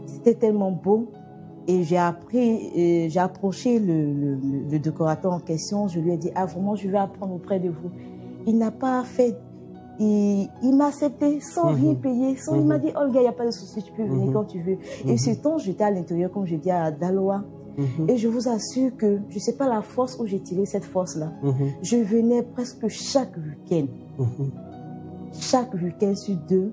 c'était tellement beau. Et j'ai approché le décorateur en question, je lui ai dit, ah vraiment, je vais apprendre auprès de vous. Il n'a pas fait, il m'a accepté sans rien payer, il m'a dit, Olga, il n'y a pas de souci, tu peux venir quand tu veux. Et ce temps, j'étais à l'intérieur, comme je dis, à Daloa. Et je vous assure que, je ne sais pas la force où j'ai tiré cette force-là. Je venais presque chaque week-end. Chaque week-end sur 2.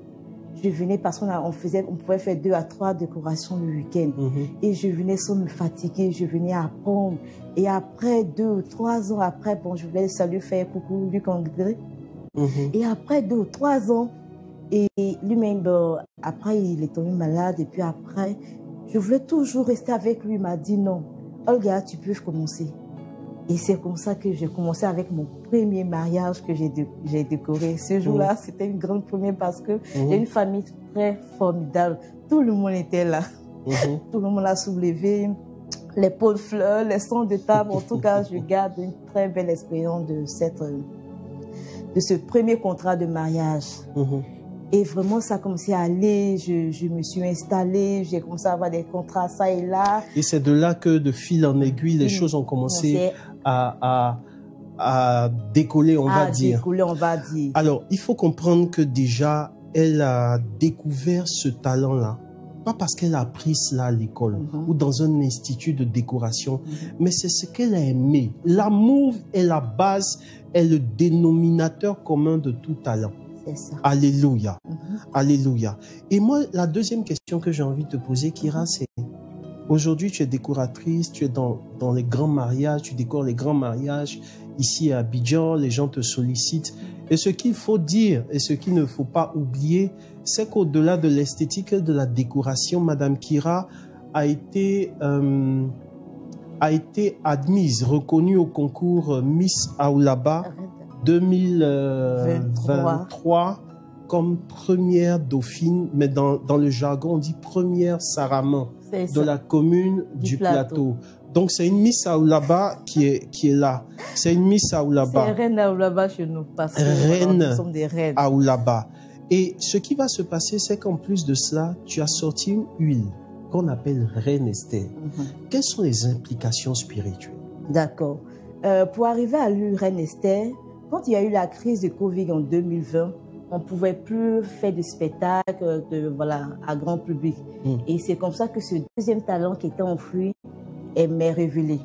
Je venais parce qu'on pouvait faire 2 à 3 décorations le week-end. Et je venais sans me fatiguer, je venais apprendre. Et après 2 ou 3 ans après, je voulais saluer, faire coucou Luc André. Et après 2 ou 3 ans, et lui-même, après il est tombé malade. Et puis après, je voulais toujours rester avec lui. Il m'a dit non, Olga, tu peux commencer. Et c'est comme ça que j'ai commencé avec mon premier mariage que j'ai décoré. Ce jour-là, c'était une grande première parce que j'ai une famille très formidable. Tout le monde était là. Tout le monde a soulevé les pots de fleurs, les sons de table. En tout cas, je garde une très belle expérience de ce premier contrat de mariage. Et vraiment, ça a commencé à aller. Je me suis installée, j'ai commencé à avoir des contrats ça et là. Et c'est de là que, de fil en aiguille, les choses ont commencé à décoller, on va dire. Décoller, on va dire. Alors, il faut comprendre que déjà, elle a découvert ce talent-là. Pas parce qu'elle a appris cela à l'école ou dans un institut de décoration, mais c'est ce qu'elle a aimé. L'amour est la base, est le dénominateur commun de tout talent. C'est ça. Alléluia. Alléluia. Et moi, la deuxième question que j'ai envie de te poser, Kira, c'est aujourd'hui, tu es décoratrice, tu es dans les grands mariages, tu décores les grands mariages ici à Abidjan, les gens te sollicitent. Et ce qu'il faut dire et ce qu'il ne faut pas oublier, c'est qu'au-delà de l'esthétique et de la décoration, Madame Kira a été admise, reconnue au concours Miss Aoulaba 2023 comme première dauphine, mais dans le jargon, on dit première Saraman de la commune du Plateau. Donc, c'est une Miss Aoulaba qui est là. C'est une Miss Aoulaba. C'est Reine Aoulaba chez nous, parce que nous sommes des reines. Aoulaba. Et ce qui va se passer, c'est qu'en plus de cela, tu as sorti une huile qu'on appelle Reine Esther. Quelles sont les implications spirituelles? D'accord. Pour arriver à l'huile Reine Esther, quand il y a eu la crise de Covid en 2020, on ne pouvait plus faire des spectacles à grand public. Et c'est comme ça que ce deuxième talent qui était enfoui m'est révélé.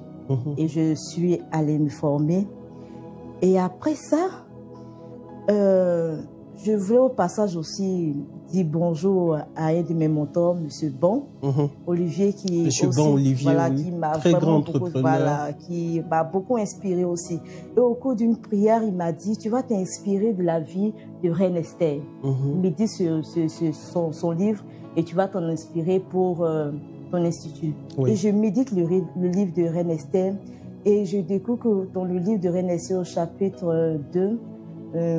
Et je suis allée me former. Et après ça, Je voulais au passage aussi dire bonjour à un de mes mentors, M. Bon, Olivier, qui est Monsieur aussi, Bon Olivier, voilà, oui. qui m'a Très grand vraiment entrepreneur. beaucoup, voilà, qui m'a beaucoup inspiré aussi. Et au cours d'une prière, il m'a dit, tu vas t'inspirer de la vie de Reine Esther. Il m'a dit son livre et tu vas t'en inspirer pour ton institut. Oui. Et je médite le livre de Reine Esther et je découvre que dans le livre de Reine Esther au chapitre 2,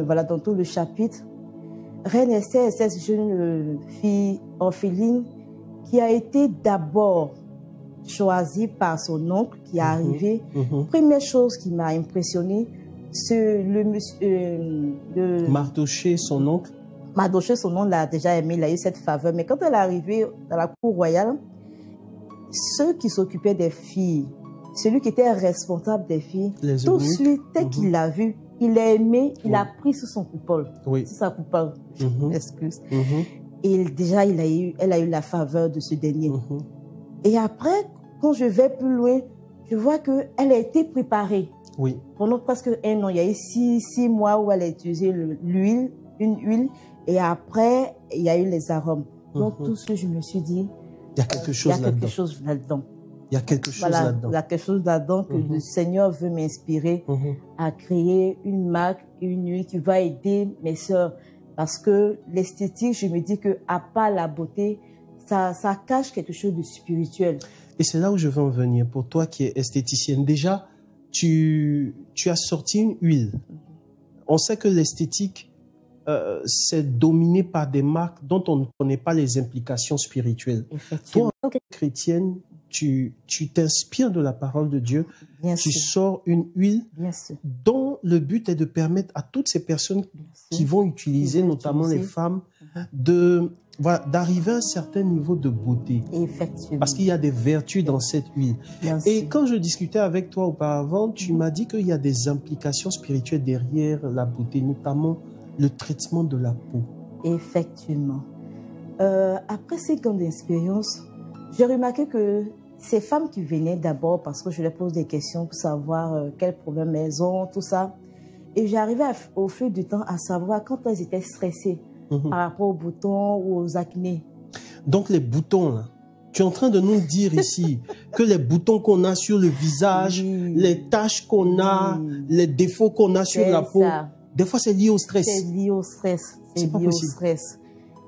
voilà, dans tout le chapitre, Reine Esther est cette jeune fille orpheline qui a été d'abord choisie par son oncle qui est arrivé. Première chose qui m'a impressionné, c'est le monsieur... Mardoché, son oncle. Mardoché, son oncle, l'a déjà aimé, il a eu cette faveur. Mais quand elle est arrivée dans la cour royale, ceux qui s'occupaient des filles, celui qui était responsable des filles, tout de suite, dès qu'il l'a vu, il l'a aimé, il a pris sous son coupole. Oui. Sous sa coupole, excuse. Et déjà, elle a eu la faveur de ce dernier. Et après, quand je vais plus loin, je vois qu'elle a été préparée. Oui. Pendant presque 1 an, il y a eu 6 mois où elle a utilisé une huile, et après, il y a eu les arômes. Donc, tout ce, je me suis dit, il y a quelque chose là-dedans. Il y a quelque chose là-dedans. Il y a quelque chose là-dedans que le Seigneur veut m'inspirer à créer une marque, une huile qui va aider mes sœurs. Parce que l'esthétique, je me dis qu'à part la beauté, ça cache quelque chose de spirituel. Et c'est là où je veux en venir. Pour toi qui es esthéticienne, déjà, tu as sorti une huile. On sait que l'esthétique, c'est dominé par des marques dont on ne connaît pas les implications spirituelles. Toi, en tant que chrétienne, tu t'inspires de la parole de Dieu, tu sors une huile dont le but est de permettre à toutes ces personnes qui vont utiliser, notamment les femmes, d'arriver à un certain niveau de beauté. Effectivement. Parce qu'il y a des vertus dans cette huile. Et quand je discutais avec toi auparavant, tu m'as dit qu'il y a des implications spirituelles derrière la beauté, notamment le traitement de la peau. Effectivement. Après ces grandes expériences, j'ai remarqué que ces femmes qui venaient d'abord, parce que je leur pose des questions pour savoir quels problèmes elles ont, tout ça, et j'arrivais au fil du temps à savoir quand elles étaient stressées par rapport aux boutons ou aux acnés. Donc les boutons, là, tu es en train de nous dire ici que les boutons qu'on a sur le visage, les taches qu'on a, les défauts qu'on a sur la peau, des fois c'est lié au stress. C'est lié au stress. C'est lié au stress.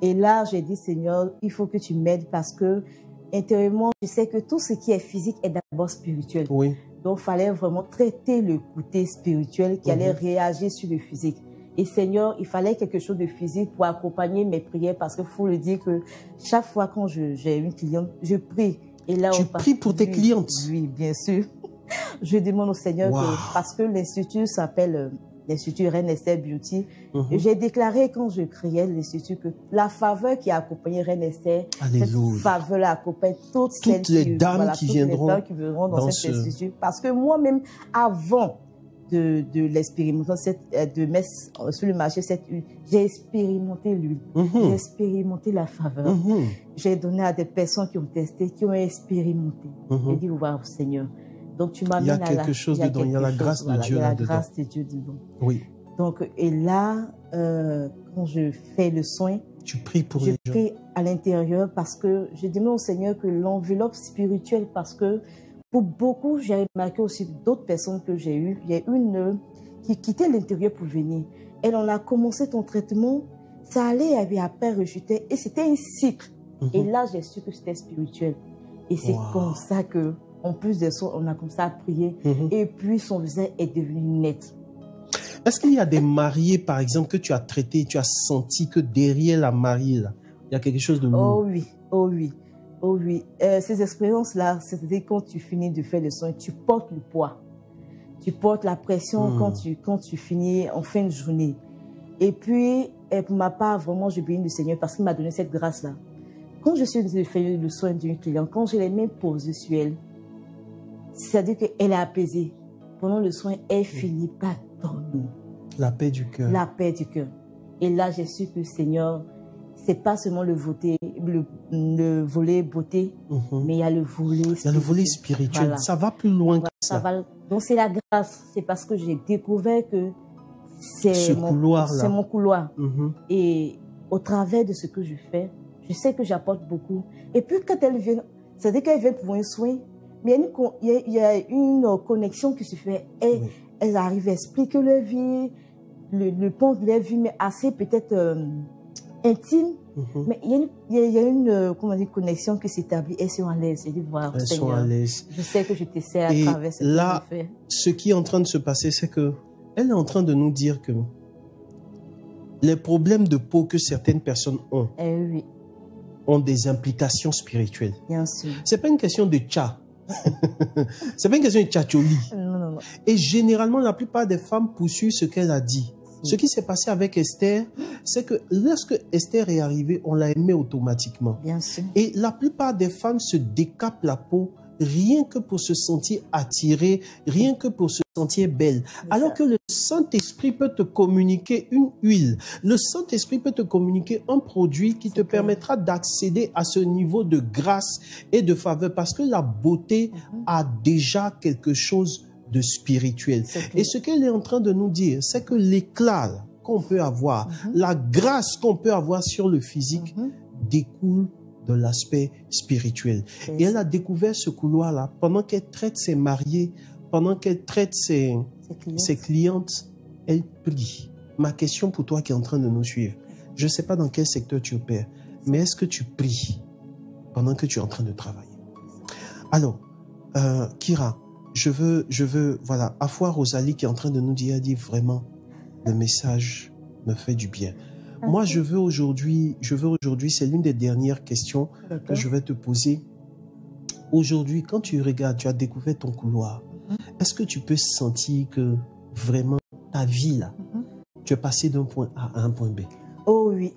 Et là, j'ai dit, Seigneur, il faut que tu m'aides parce que intérieurement, je sais que tout ce qui est physique est d'abord spirituel. Oui. Donc, il fallait vraiment traiter le côté spirituel qui allait réagir sur le physique. Et Seigneur, il fallait quelque chose de physique pour accompagner mes prières parce qu'il faut le dire que chaque fois quand j'ai une cliente, je prie. Et là, tu pries pour tes clientes? Oui, bien sûr. Je demande au Seigneur parce que l'institut s'appelle l'Institut Reine Esther Beauty. J'ai déclaré quand je créais l'Institut que la faveur qui a accompagné Reine Esther, cette faveur-là accompagne toutes les dames qui viendront dans cet institut. Parce que moi-même, avant de l'expérimenter, de mettre sur le marché cette huile, j'ai expérimenté l'huile, j'ai expérimenté la faveur. J'ai donné à des personnes qui ont testé, qui ont expérimenté. J'ai dit, wow, Seigneur. Donc, tu m'amènes à la... Il y a quelque chose dedans, il y a la grâce de Dieu là-dedans. Il y a la grâce de Dieu dedans. Oui. Donc, et là, quand je fais le soin, tu pries pour les gens. Je prie à l'intérieur parce que je demande au Seigneur que l'enveloppe spirituelle, parce que pour beaucoup, j'ai remarqué aussi d'autres personnes que j'ai eues. Il y a une qui quittait l'intérieur pour venir. Elle, on a commencé ton traitement, ça allait et après rejeter. Et c'était un cycle. Et là, j'ai su que c'était spirituel. Et c'est comme ça que, en plus de ça, on a commencé à prier. Et puis, son visage est devenu net. Est-ce qu'il y a des mariés, par exemple, que tu as traités, tu as senti que derrière la mariée, là, il y a quelque chose de lourd? Oh oui, oh oui, oh oui. Ces expériences-là, c'est-à-dire quand tu finis de faire le soin, tu portes le poids. Tu portes la pression quand tu finis en fin de journée. Et puis, pour ma part, vraiment, je bénis le Seigneur parce qu'il m'a donné cette grâce-là. Quand je suis de faire le soin d'une cliente, quand j'ai les mains posées sur elle, c'est-à-dire qu'elle est apaisée. Pendant le soin, elle finit par dormir. La paix du cœur. La paix du cœur. Et là, j'ai su que le Seigneur, c'est pas seulement le volet beauté, mais il y a le volet spirituel. Il y a le volet spirituel. Voilà. Ça va plus loin que ça. Donc, c'est la grâce. C'est parce que j'ai découvert que ce couloir-là. C'est mon couloir. Et au travers de ce que je fais, je sais que j'apporte beaucoup. Et puis quand elles viennent, c'est-à-dire qu'elles viennent pour un soin, mais il y a une connexion qui se fait. Elles arrivent à expliquer leur vie, le pont de leur vie, mais assez peut-être intime. Mais il y a une comment dire, connexion qui s'établit. Elles sont à l'aise. Elles sont à l'aise. Je sais que je te sers à travers ce que je fais. Ce qui est en train de se passer, c'est que elle est en train de nous dire que les problèmes de peau que certaines personnes ont, ont des implications spirituelles. Bien sûr. C'est pas une question de tcha. C'est pas une question de tchatcholi. Non. Et généralement, la plupart des femmes poursuivent ce qu'elle a dit. Ce qui s'est passé avec Esther, c'est que lorsque Esther est arrivée, on l'a aimée automatiquement. Bien sûr. Et la plupart des femmes se décapent la peau rien que pour se sentir attirée, rien que pour se sentir belle. Alors que le Saint-Esprit peut te communiquer une huile. Le Saint-Esprit peut te communiquer un produit qui te permettra d'accéder à ce niveau de grâce et de faveur parce que la beauté a déjà quelque chose de spirituel. Et ce qu'elle est en train de nous dire, c'est que l'éclat qu'on peut avoir, la grâce qu'on peut avoir sur le physique découle de l'aspect spirituel. Et elle a découvert ce couloir-là pendant qu'elle traite ses mariés, pendant qu'elle traite ses clientes, elle prie. Ma question pour toi qui est en train de nous suivre, je ne sais pas dans quel secteur tu opères, mais est-ce que tu pries pendant que tu es en train de travailler? Alors, Kira, je veux, voilà, Afua Rosalie qui est en train de nous dire, elle dit vraiment, le message me fait du bien. Moi, je veux aujourd'hui, c'est l'une des dernières questions que je vais te poser. Aujourd'hui, quand tu regardes, tu as découvert ton couloir, est-ce que tu peux sentir que vraiment ta vie là, tu es passé d'un point A à un point B? Oh oui,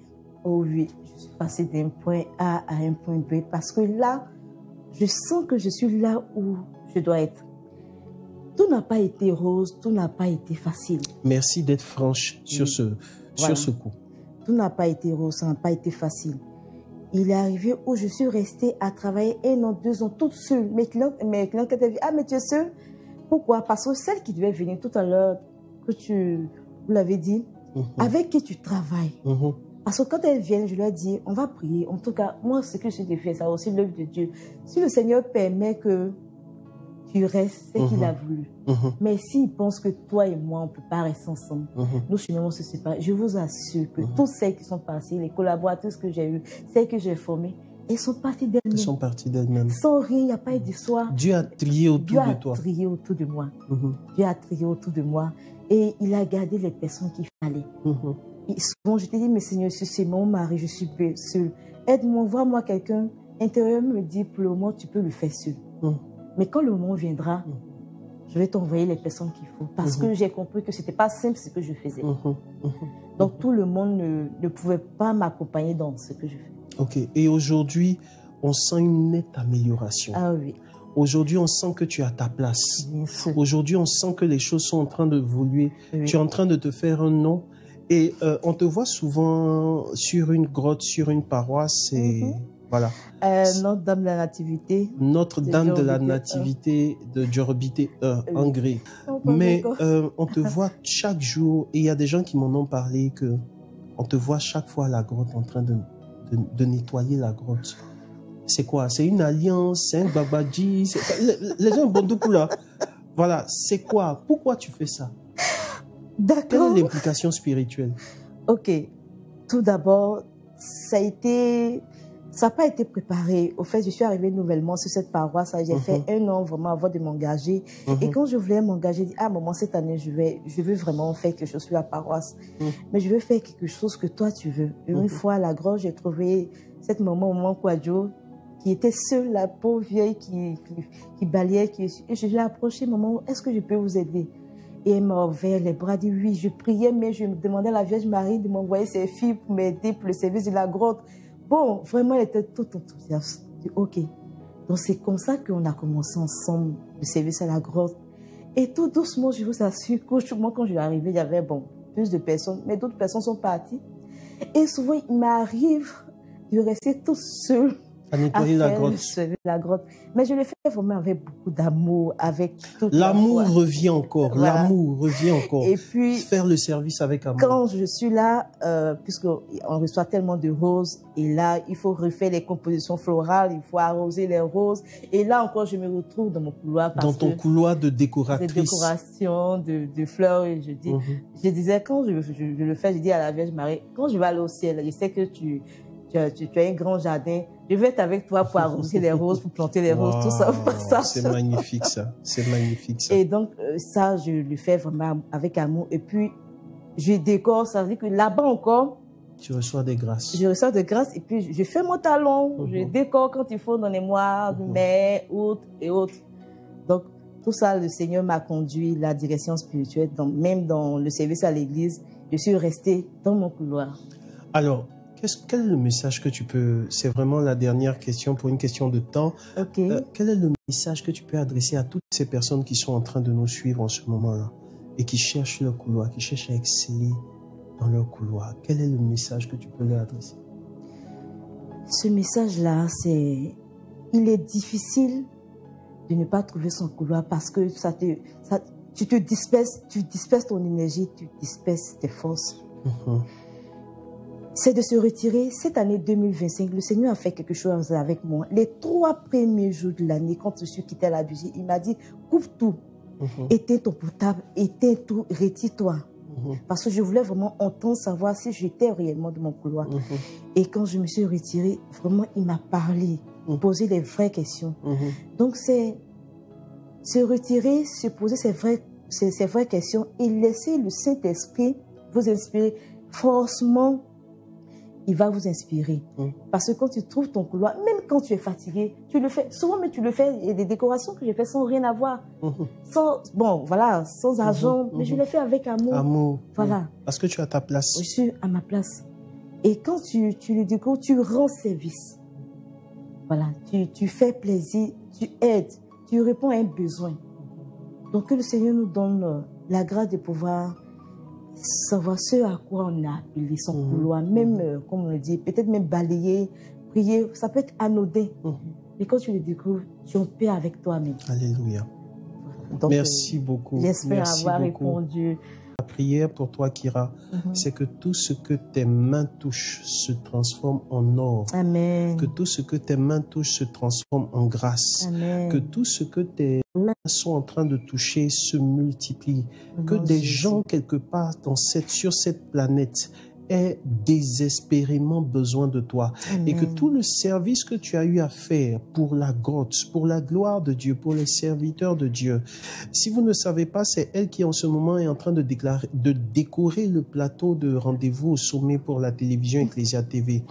je suis passé d'un point A à un point B parce que là, je sens que je suis là où je dois être. Tout n'a pas été rose, tout n'a pas été facile. Merci d'être franche sur ce coup. Tout n'a pas été rose, ça n'a pas été facile. Il est arrivé où je suis restée à travailler 1 an, 2 ans, toute seule. Mes clients qui étaient dit, ah mais tu es seule? Pourquoi? Parce que celle qui devait venir tout à l'heure, vous l'avez dit, avec qui tu travailles. Parce que quand elles viennent, je leur dis, on va prier. En tout cas, moi, ce que je te fais, ça aussi l'œuvre de Dieu. Si le Seigneur permet que tu restes, c'est qu'il a voulu. Mais s'il pense que toi et moi, on ne peut pas rester ensemble, nous finalement on se sépare. Je vous assure que toutes celles qui sont passées, les collaboratrices que j'ai eues, celles que j'ai formées, elles sont parties d'elles-mêmes. Elles sont parties d'elles-mêmes. Sans rien, il n'y a pas eu d'histoire. Dieu a trié autour de toi. Dieu a trié autour de moi. Dieu a trié autour de moi. Et il a gardé les personnes qu'il fallait. Et souvent, je te dis, mais Seigneur, c'est mon mari, je suis seule. Aide-moi, vois-moi quelqu'un. Intérieurement me dit, pour le moment, tu peux le faire seul. Mais quand le moment viendra, je vais t'envoyer les personnes qu'il faut. Parce que j'ai compris que ce n'était pas simple ce que je faisais. Donc tout le monde ne pouvait pas m'accompagner dans ce que je fais. Ok. Et aujourd'hui, on sent une nette amélioration. Ah oui. Aujourd'hui, on sent que tu as ta place. Aujourd'hui, on sent que les choses sont en train d'évoluer. Oui. Tu es en train de te faire un nom. Et on te voit souvent sur une grotte, sur une paroisse. Et voilà. Notre-Dame de la Nativité. Notre-Dame de la Nativité de Djorobité, en grec. Mais on te voit chaque jour, et il y a des gens qui m'en ont parlé, que on te voit chaque fois à la grotte en train de nettoyer la grotte. C'est quoi? C'est une alliance, c'est un babadji, les gens bondoukou là. Voilà, c'est quoi? Pourquoi tu fais ça? D'accord. Quelle est l'implication spirituelle? Ok. Tout d'abord, ça n'a pas été préparé. Au fait, je suis arrivée nouvellement sur cette paroisse. J'ai fait 1 an vraiment avant de m'engager. Et quand je voulais m'engager, j'ai dit, ah maman, cette année, je veux vraiment faire quelque chose sur la paroisse. Mais je veux faire quelque chose que toi, tu veux. Et une fois à la grotte, j'ai trouvé cette maman Kwadjo, qui était seule, la pauvre vieille qui balayait. Et je l'ai approchée, maman, est-ce que je peux vous aider? Et elle m'a ouvert les bras, dit oui, je priais, mais je me demandais à la Vierge Marie de m'envoyer ses filles pour m'aider pour le service de la grotte. Bon, vraiment, elle était toute enthousiaste. J'ai dit, ok. Donc, c'est comme ça qu'on a commencé ensemble le service à la grotte. Et tout doucement, je vous assure, moi, quand je suis arrivée, il y avait, plus de personnes, mais d'autres personnes sont parties. Et souvent, il m'arrive de rester toute seule À nettoyer la grotte. La grotte. Mais je le fais vraiment avec beaucoup d'amour, avec toute l'amour la foi. revient encore, Voilà. l'amour revient encore. Et puis, faire le service avec amour. Quand je suis là, puisqu'on reçoit tellement de roses, et là, il faut refaire les compositions florales, il faut arroser les roses. Et là encore, je me retrouve dans mon couloir. Dans ton couloir de décoratrice. De décoration, de fleurs. Et je disais, quand je le fais, je dis à la Vierge Marie, quand je vais aller au ciel, je sais que tu as un grand jardin. Je vais être avec toi pour arroser les roses, pour planter les roses, tout ça. C'est magnifique ça. C'est magnifique ça. Et donc, ça, je le fais vraiment avec amour. Et puis, je décore. Ça veut dire que là-bas encore, tu reçois des grâces. Je reçois des grâces. Et puis, je fais mon talon. Je décore quand il faut dans les mois de mai, août et autres. Donc, tout ça, le Seigneur m'a conduit la direction spirituelle. Donc, même dans le service à l'église, je suis restée dans mon couloir. Alors, quel est le message que tu peux... C'est vraiment la dernière question pour une question de temps. Okay. Quel est le message que tu peux adresser à toutes ces personnes qui sont en train de nous suivre en ce moment-là et qui cherchent leur couloir, qui cherchent à exceller dans leur couloir? Quel est le message que tu peux leur adresser? Ce message-là, c'est... Il est difficile de ne pas trouver son couloir parce que tu disperses ton énergie, tu disperses tes forces. C'est de se retirer. Cette année 2025, le Seigneur a fait quelque chose avec moi. Les 3 premiers jours de l'année, quand je suis quitté la vigie, il m'a dit, coupe tout, éteins ton portable, éteins tout, retire-toi. Parce que je voulais vraiment entendre, savoir si j'étais réellement dans mon couloir. Et quand je me suis retirée, vraiment, il m'a parlé, posé les vraies questions. Donc, c'est se retirer, se poser ces vraies questions et laisser le Saint-Esprit vous inspirer. Forcément, il va vous inspirer. Parce que quand tu trouves ton couloir, même quand tu es fatigué, tu le fais. Souvent, mais tu le fais. Il y a des décorations que je fais sans rien avoir. Sans argent. Mais je le fais avec amour. Amour. Voilà. Parce que tu as ta place. Je suis à ma place. Et quand tu le découvres, tu rends service. Voilà. Tu fais plaisir, tu aides, tu réponds à un besoin. Donc, que le Seigneur nous donne la grâce de pouvoir savoir ce à quoi on a appelé son couloir, même, comme on le dit, peut-être même balayer, prier, ça peut être anodin. Mais quand tu le découvres, tu es en paix avec toi-même. Alléluia. Donc, merci beaucoup. J'espère avoir répondu. La prière pour toi, Kira, c'est que tout ce que tes mains touchent se transforme en or. Amen. Que tout ce que tes mains touchent se transforme en grâce. Amen. Que tout ce que tes mains sont en train de toucher se multiplie. Que des gens quelque part sur cette planète aient désespérément besoin de toi. Amen. Et que tout le service que tu as eu à faire pour la grotte, pour la gloire de Dieu, pour les serviteurs de Dieu, si vous ne savez pas, c'est elle qui en ce moment est en train de décorer le plateau de rendez-vous au sommet pour la télévision Ecclesia TV.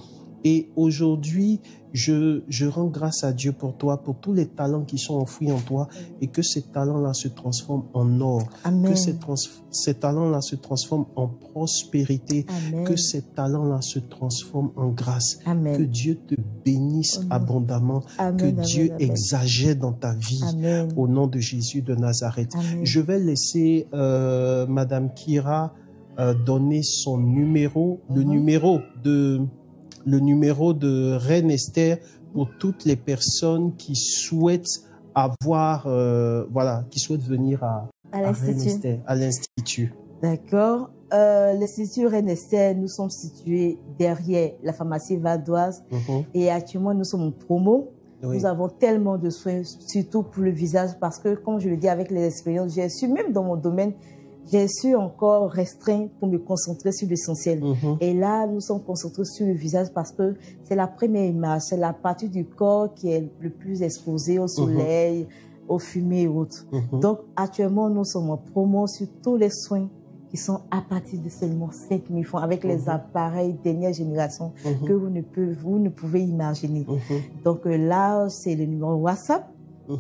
Et aujourd'hui, je rends grâce à Dieu pour toi, pour tous les talents qui sont enfouis en toi et que ces talents-là se transforment en or. Amen. Que ces talents-là se transforment en prospérité. Amen. Que ces talents-là se transforment en grâce. Amen. Que Dieu te bénisse abondamment. Amen. Que Dieu exagère dans ta vie. Amen. Au nom de Jésus de Nazareth. Amen. Je vais laisser Madame Kira donner son numéro, le numéro de Reine Esther pour toutes les personnes qui souhaitent qui souhaitent venir à Reine Esther, à l'Institut. D'accord. L'Institut Reine Esther, nous sommes situés derrière la pharmacie Valdoise et actuellement nous sommes en promo. Oui. Nous avons tellement de soins, surtout pour le visage, parce que, comme je le dis avec les expériences, j'ai su, même dans mon domaine, j'ai su encore restreindre pour me concentrer sur l'essentiel. Et là, nous sommes concentrés sur le visage parce que c'est la première image, c'est la partie du corps qui est le plus exposée au soleil, aux fumées et autres. Donc, actuellement, nous sommes en promo sur tous les soins qui sont à partir de seulement 5 000 francs avec les appareils dernière génération que vous ne pouvez imaginer. Donc là, c'est le numéro WhatsApp.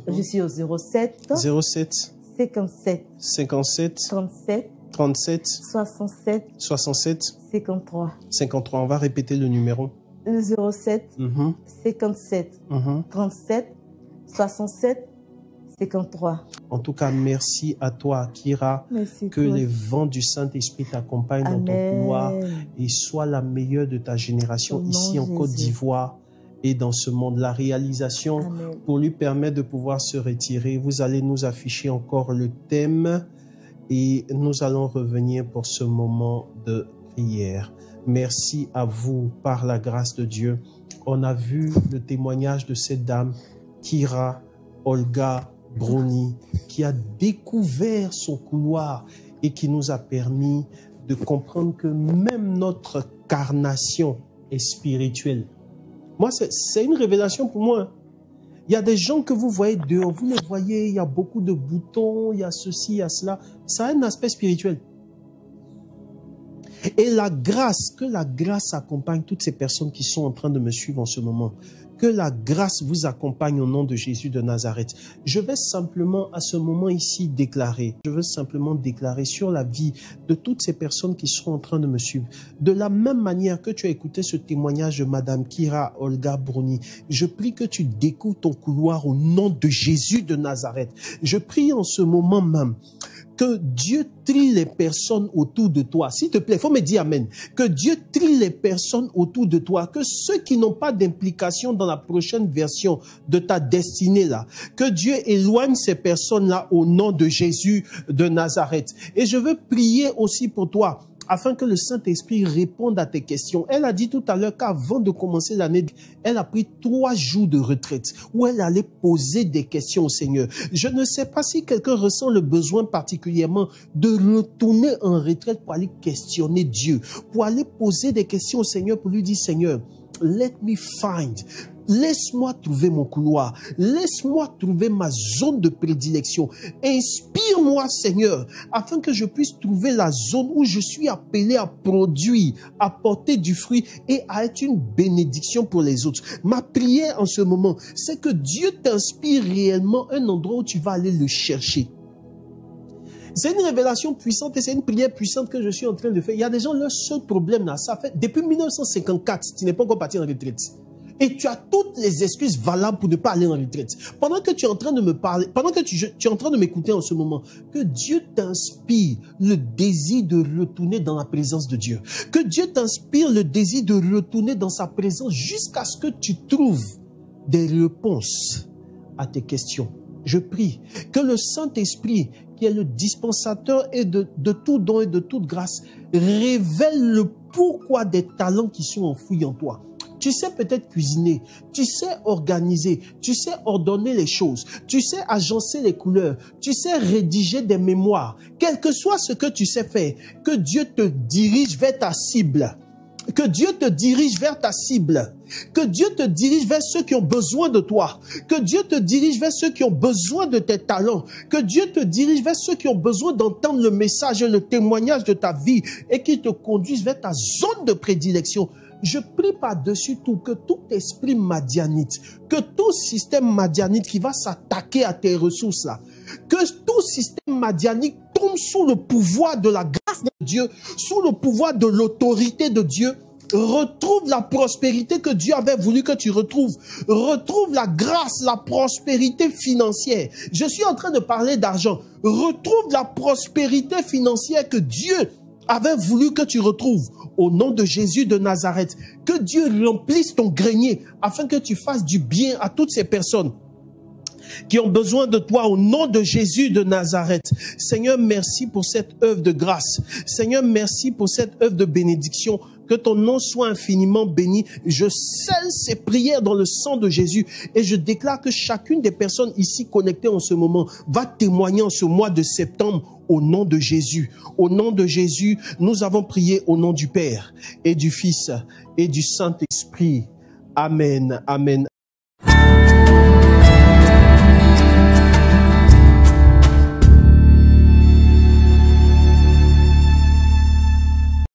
Je suis au 07 57 37 67 53. On va répéter le numéro. Le 07 57 37 67 53. En tout cas, merci à toi, Kira. Merci, que les vents du Saint-Esprit t'accompagnent dans ton couloir et sois la meilleure de ta génération ici en Côte d'Ivoire et dans ce monde. La réalisation Amen. pour lui permettre de pouvoir se retirer. Vous allez nous afficher encore le thème et nous allons revenir pour ce moment de prière. Merci à vous par la grâce de Dieu. On a vu le témoignage de cette dame, Kira Olga Bruni, qui a découvert son couloir et qui nous a permis de comprendre que même notre carnation est spirituelle. Moi, c'est une révélation pour moi. Il y a des gens que vous voyez dehors, vous les voyez, il y a beaucoup de boutons, il y a ceci, il y a cela. Ça a un aspect spirituel. Et la grâce, que la grâce accompagne toutes ces personnes qui sont en train de me suivre en ce moment. Que la grâce vous accompagne au nom de Jésus de Nazareth. Je vais simplement à ce moment ici déclarer, je veux simplement déclarer sur la vie de toutes ces personnes qui sont en train de me suivre. De la même manière que tu as écouté ce témoignage de Madame Kira Olga Bruni, je prie que tu découvres ton couloir au nom de Jésus de Nazareth. Je prie en ce moment même que Dieu trie les personnes autour de toi. S'il te plaît, il faut me dire Amen. Que Dieu trie les personnes autour de toi. Que ceux qui n'ont pas d'implication dans la prochaine version de ta destinée là, que Dieu éloigne ces personnes-là au nom de Jésus de Nazareth. Et je veux prier aussi pour toi, afin que le Saint-Esprit réponde à tes questions. Elle a dit tout à l'heure qu'avant de commencer l'année, elle a pris 3 jours de retraite où elle allait poser des questions au Seigneur. Je ne sais pas si quelqu'un ressent le besoin particulièrement de retourner en retraite pour aller questionner Dieu, pour aller poser des questions au Seigneur, pour lui dire, Seigneur, let me find. Laisse-moi trouver mon couloir. Laisse-moi trouver ma zone de prédilection. Inspire-moi, Seigneur, afin que je puisse trouver la zone où je suis appelé à produire, à porter du fruit et à être une bénédiction pour les autres. Ma prière en ce moment, c'est que Dieu t'inspire réellement un endroit où tu vas aller le chercher. C'est une révélation puissante et c'est une prière puissante que je suis en train de faire. Il y a des gens, leur seul problème là, ça fait depuis 1954, tu n'es pas encore parti en retraite. Et tu as toutes les excuses valables pour ne pas aller en retraite. Pendant que tu es en train de me parler, pendant que tu es en train de m'écouter en ce moment, que Dieu t'inspire le désir de retourner dans la présence de Dieu. Que Dieu t'inspire le désir de retourner dans sa présence jusqu'à ce que tu trouves des réponses à tes questions. Je prie que le Saint-Esprit, qui est le dispensateur et de tout don et de toute grâce, révèle le pourquoi des talents qui sont enfouis en toi. Tu sais peut-être cuisiner, tu sais organiser, tu sais ordonner les choses, tu sais agencer les couleurs, tu sais rédiger des mémoires. Quel que soit ce que tu sais faire, que Dieu te dirige vers ta cible. Que Dieu te dirige vers ta cible. Que Dieu te dirige vers ceux qui ont besoin de toi. Que Dieu te dirige vers ceux qui ont besoin de tes talents. Que Dieu te dirige vers ceux qui ont besoin d'entendre le message et le témoignage de ta vie et qui te conduisent vers ta zone de prédilection. Je prie par-dessus tout que tout esprit madianite, que tout système madianite qui va s'attaquer à tes ressources là, que tout système madianite tombe sous le pouvoir de la grâce de Dieu, sous le pouvoir de l'autorité de Dieu. Retrouve la prospérité que Dieu avait voulu que tu retrouves. Retrouve la grâce, la prospérité financière. Je suis en train de parler d'argent. Retrouve la prospérité financière que Dieu avait voulu que tu retrouves. Au nom de Jésus de Nazareth, que Dieu remplisse ton grenier afin que tu fasses du bien à toutes ces personnes qui ont besoin de toi au nom de Jésus de Nazareth. Seigneur, merci pour cette œuvre de grâce. Seigneur, merci pour cette œuvre de bénédiction. Que ton nom soit infiniment béni. Je scelle ces prières dans le sang de Jésus et je déclare que chacune des personnes ici connectées en ce moment va témoigner en ce mois de septembre au nom de Jésus. Au nom de Jésus, nous avons prié au nom du Père et du Fils et du Saint-Esprit. Amen. Amen.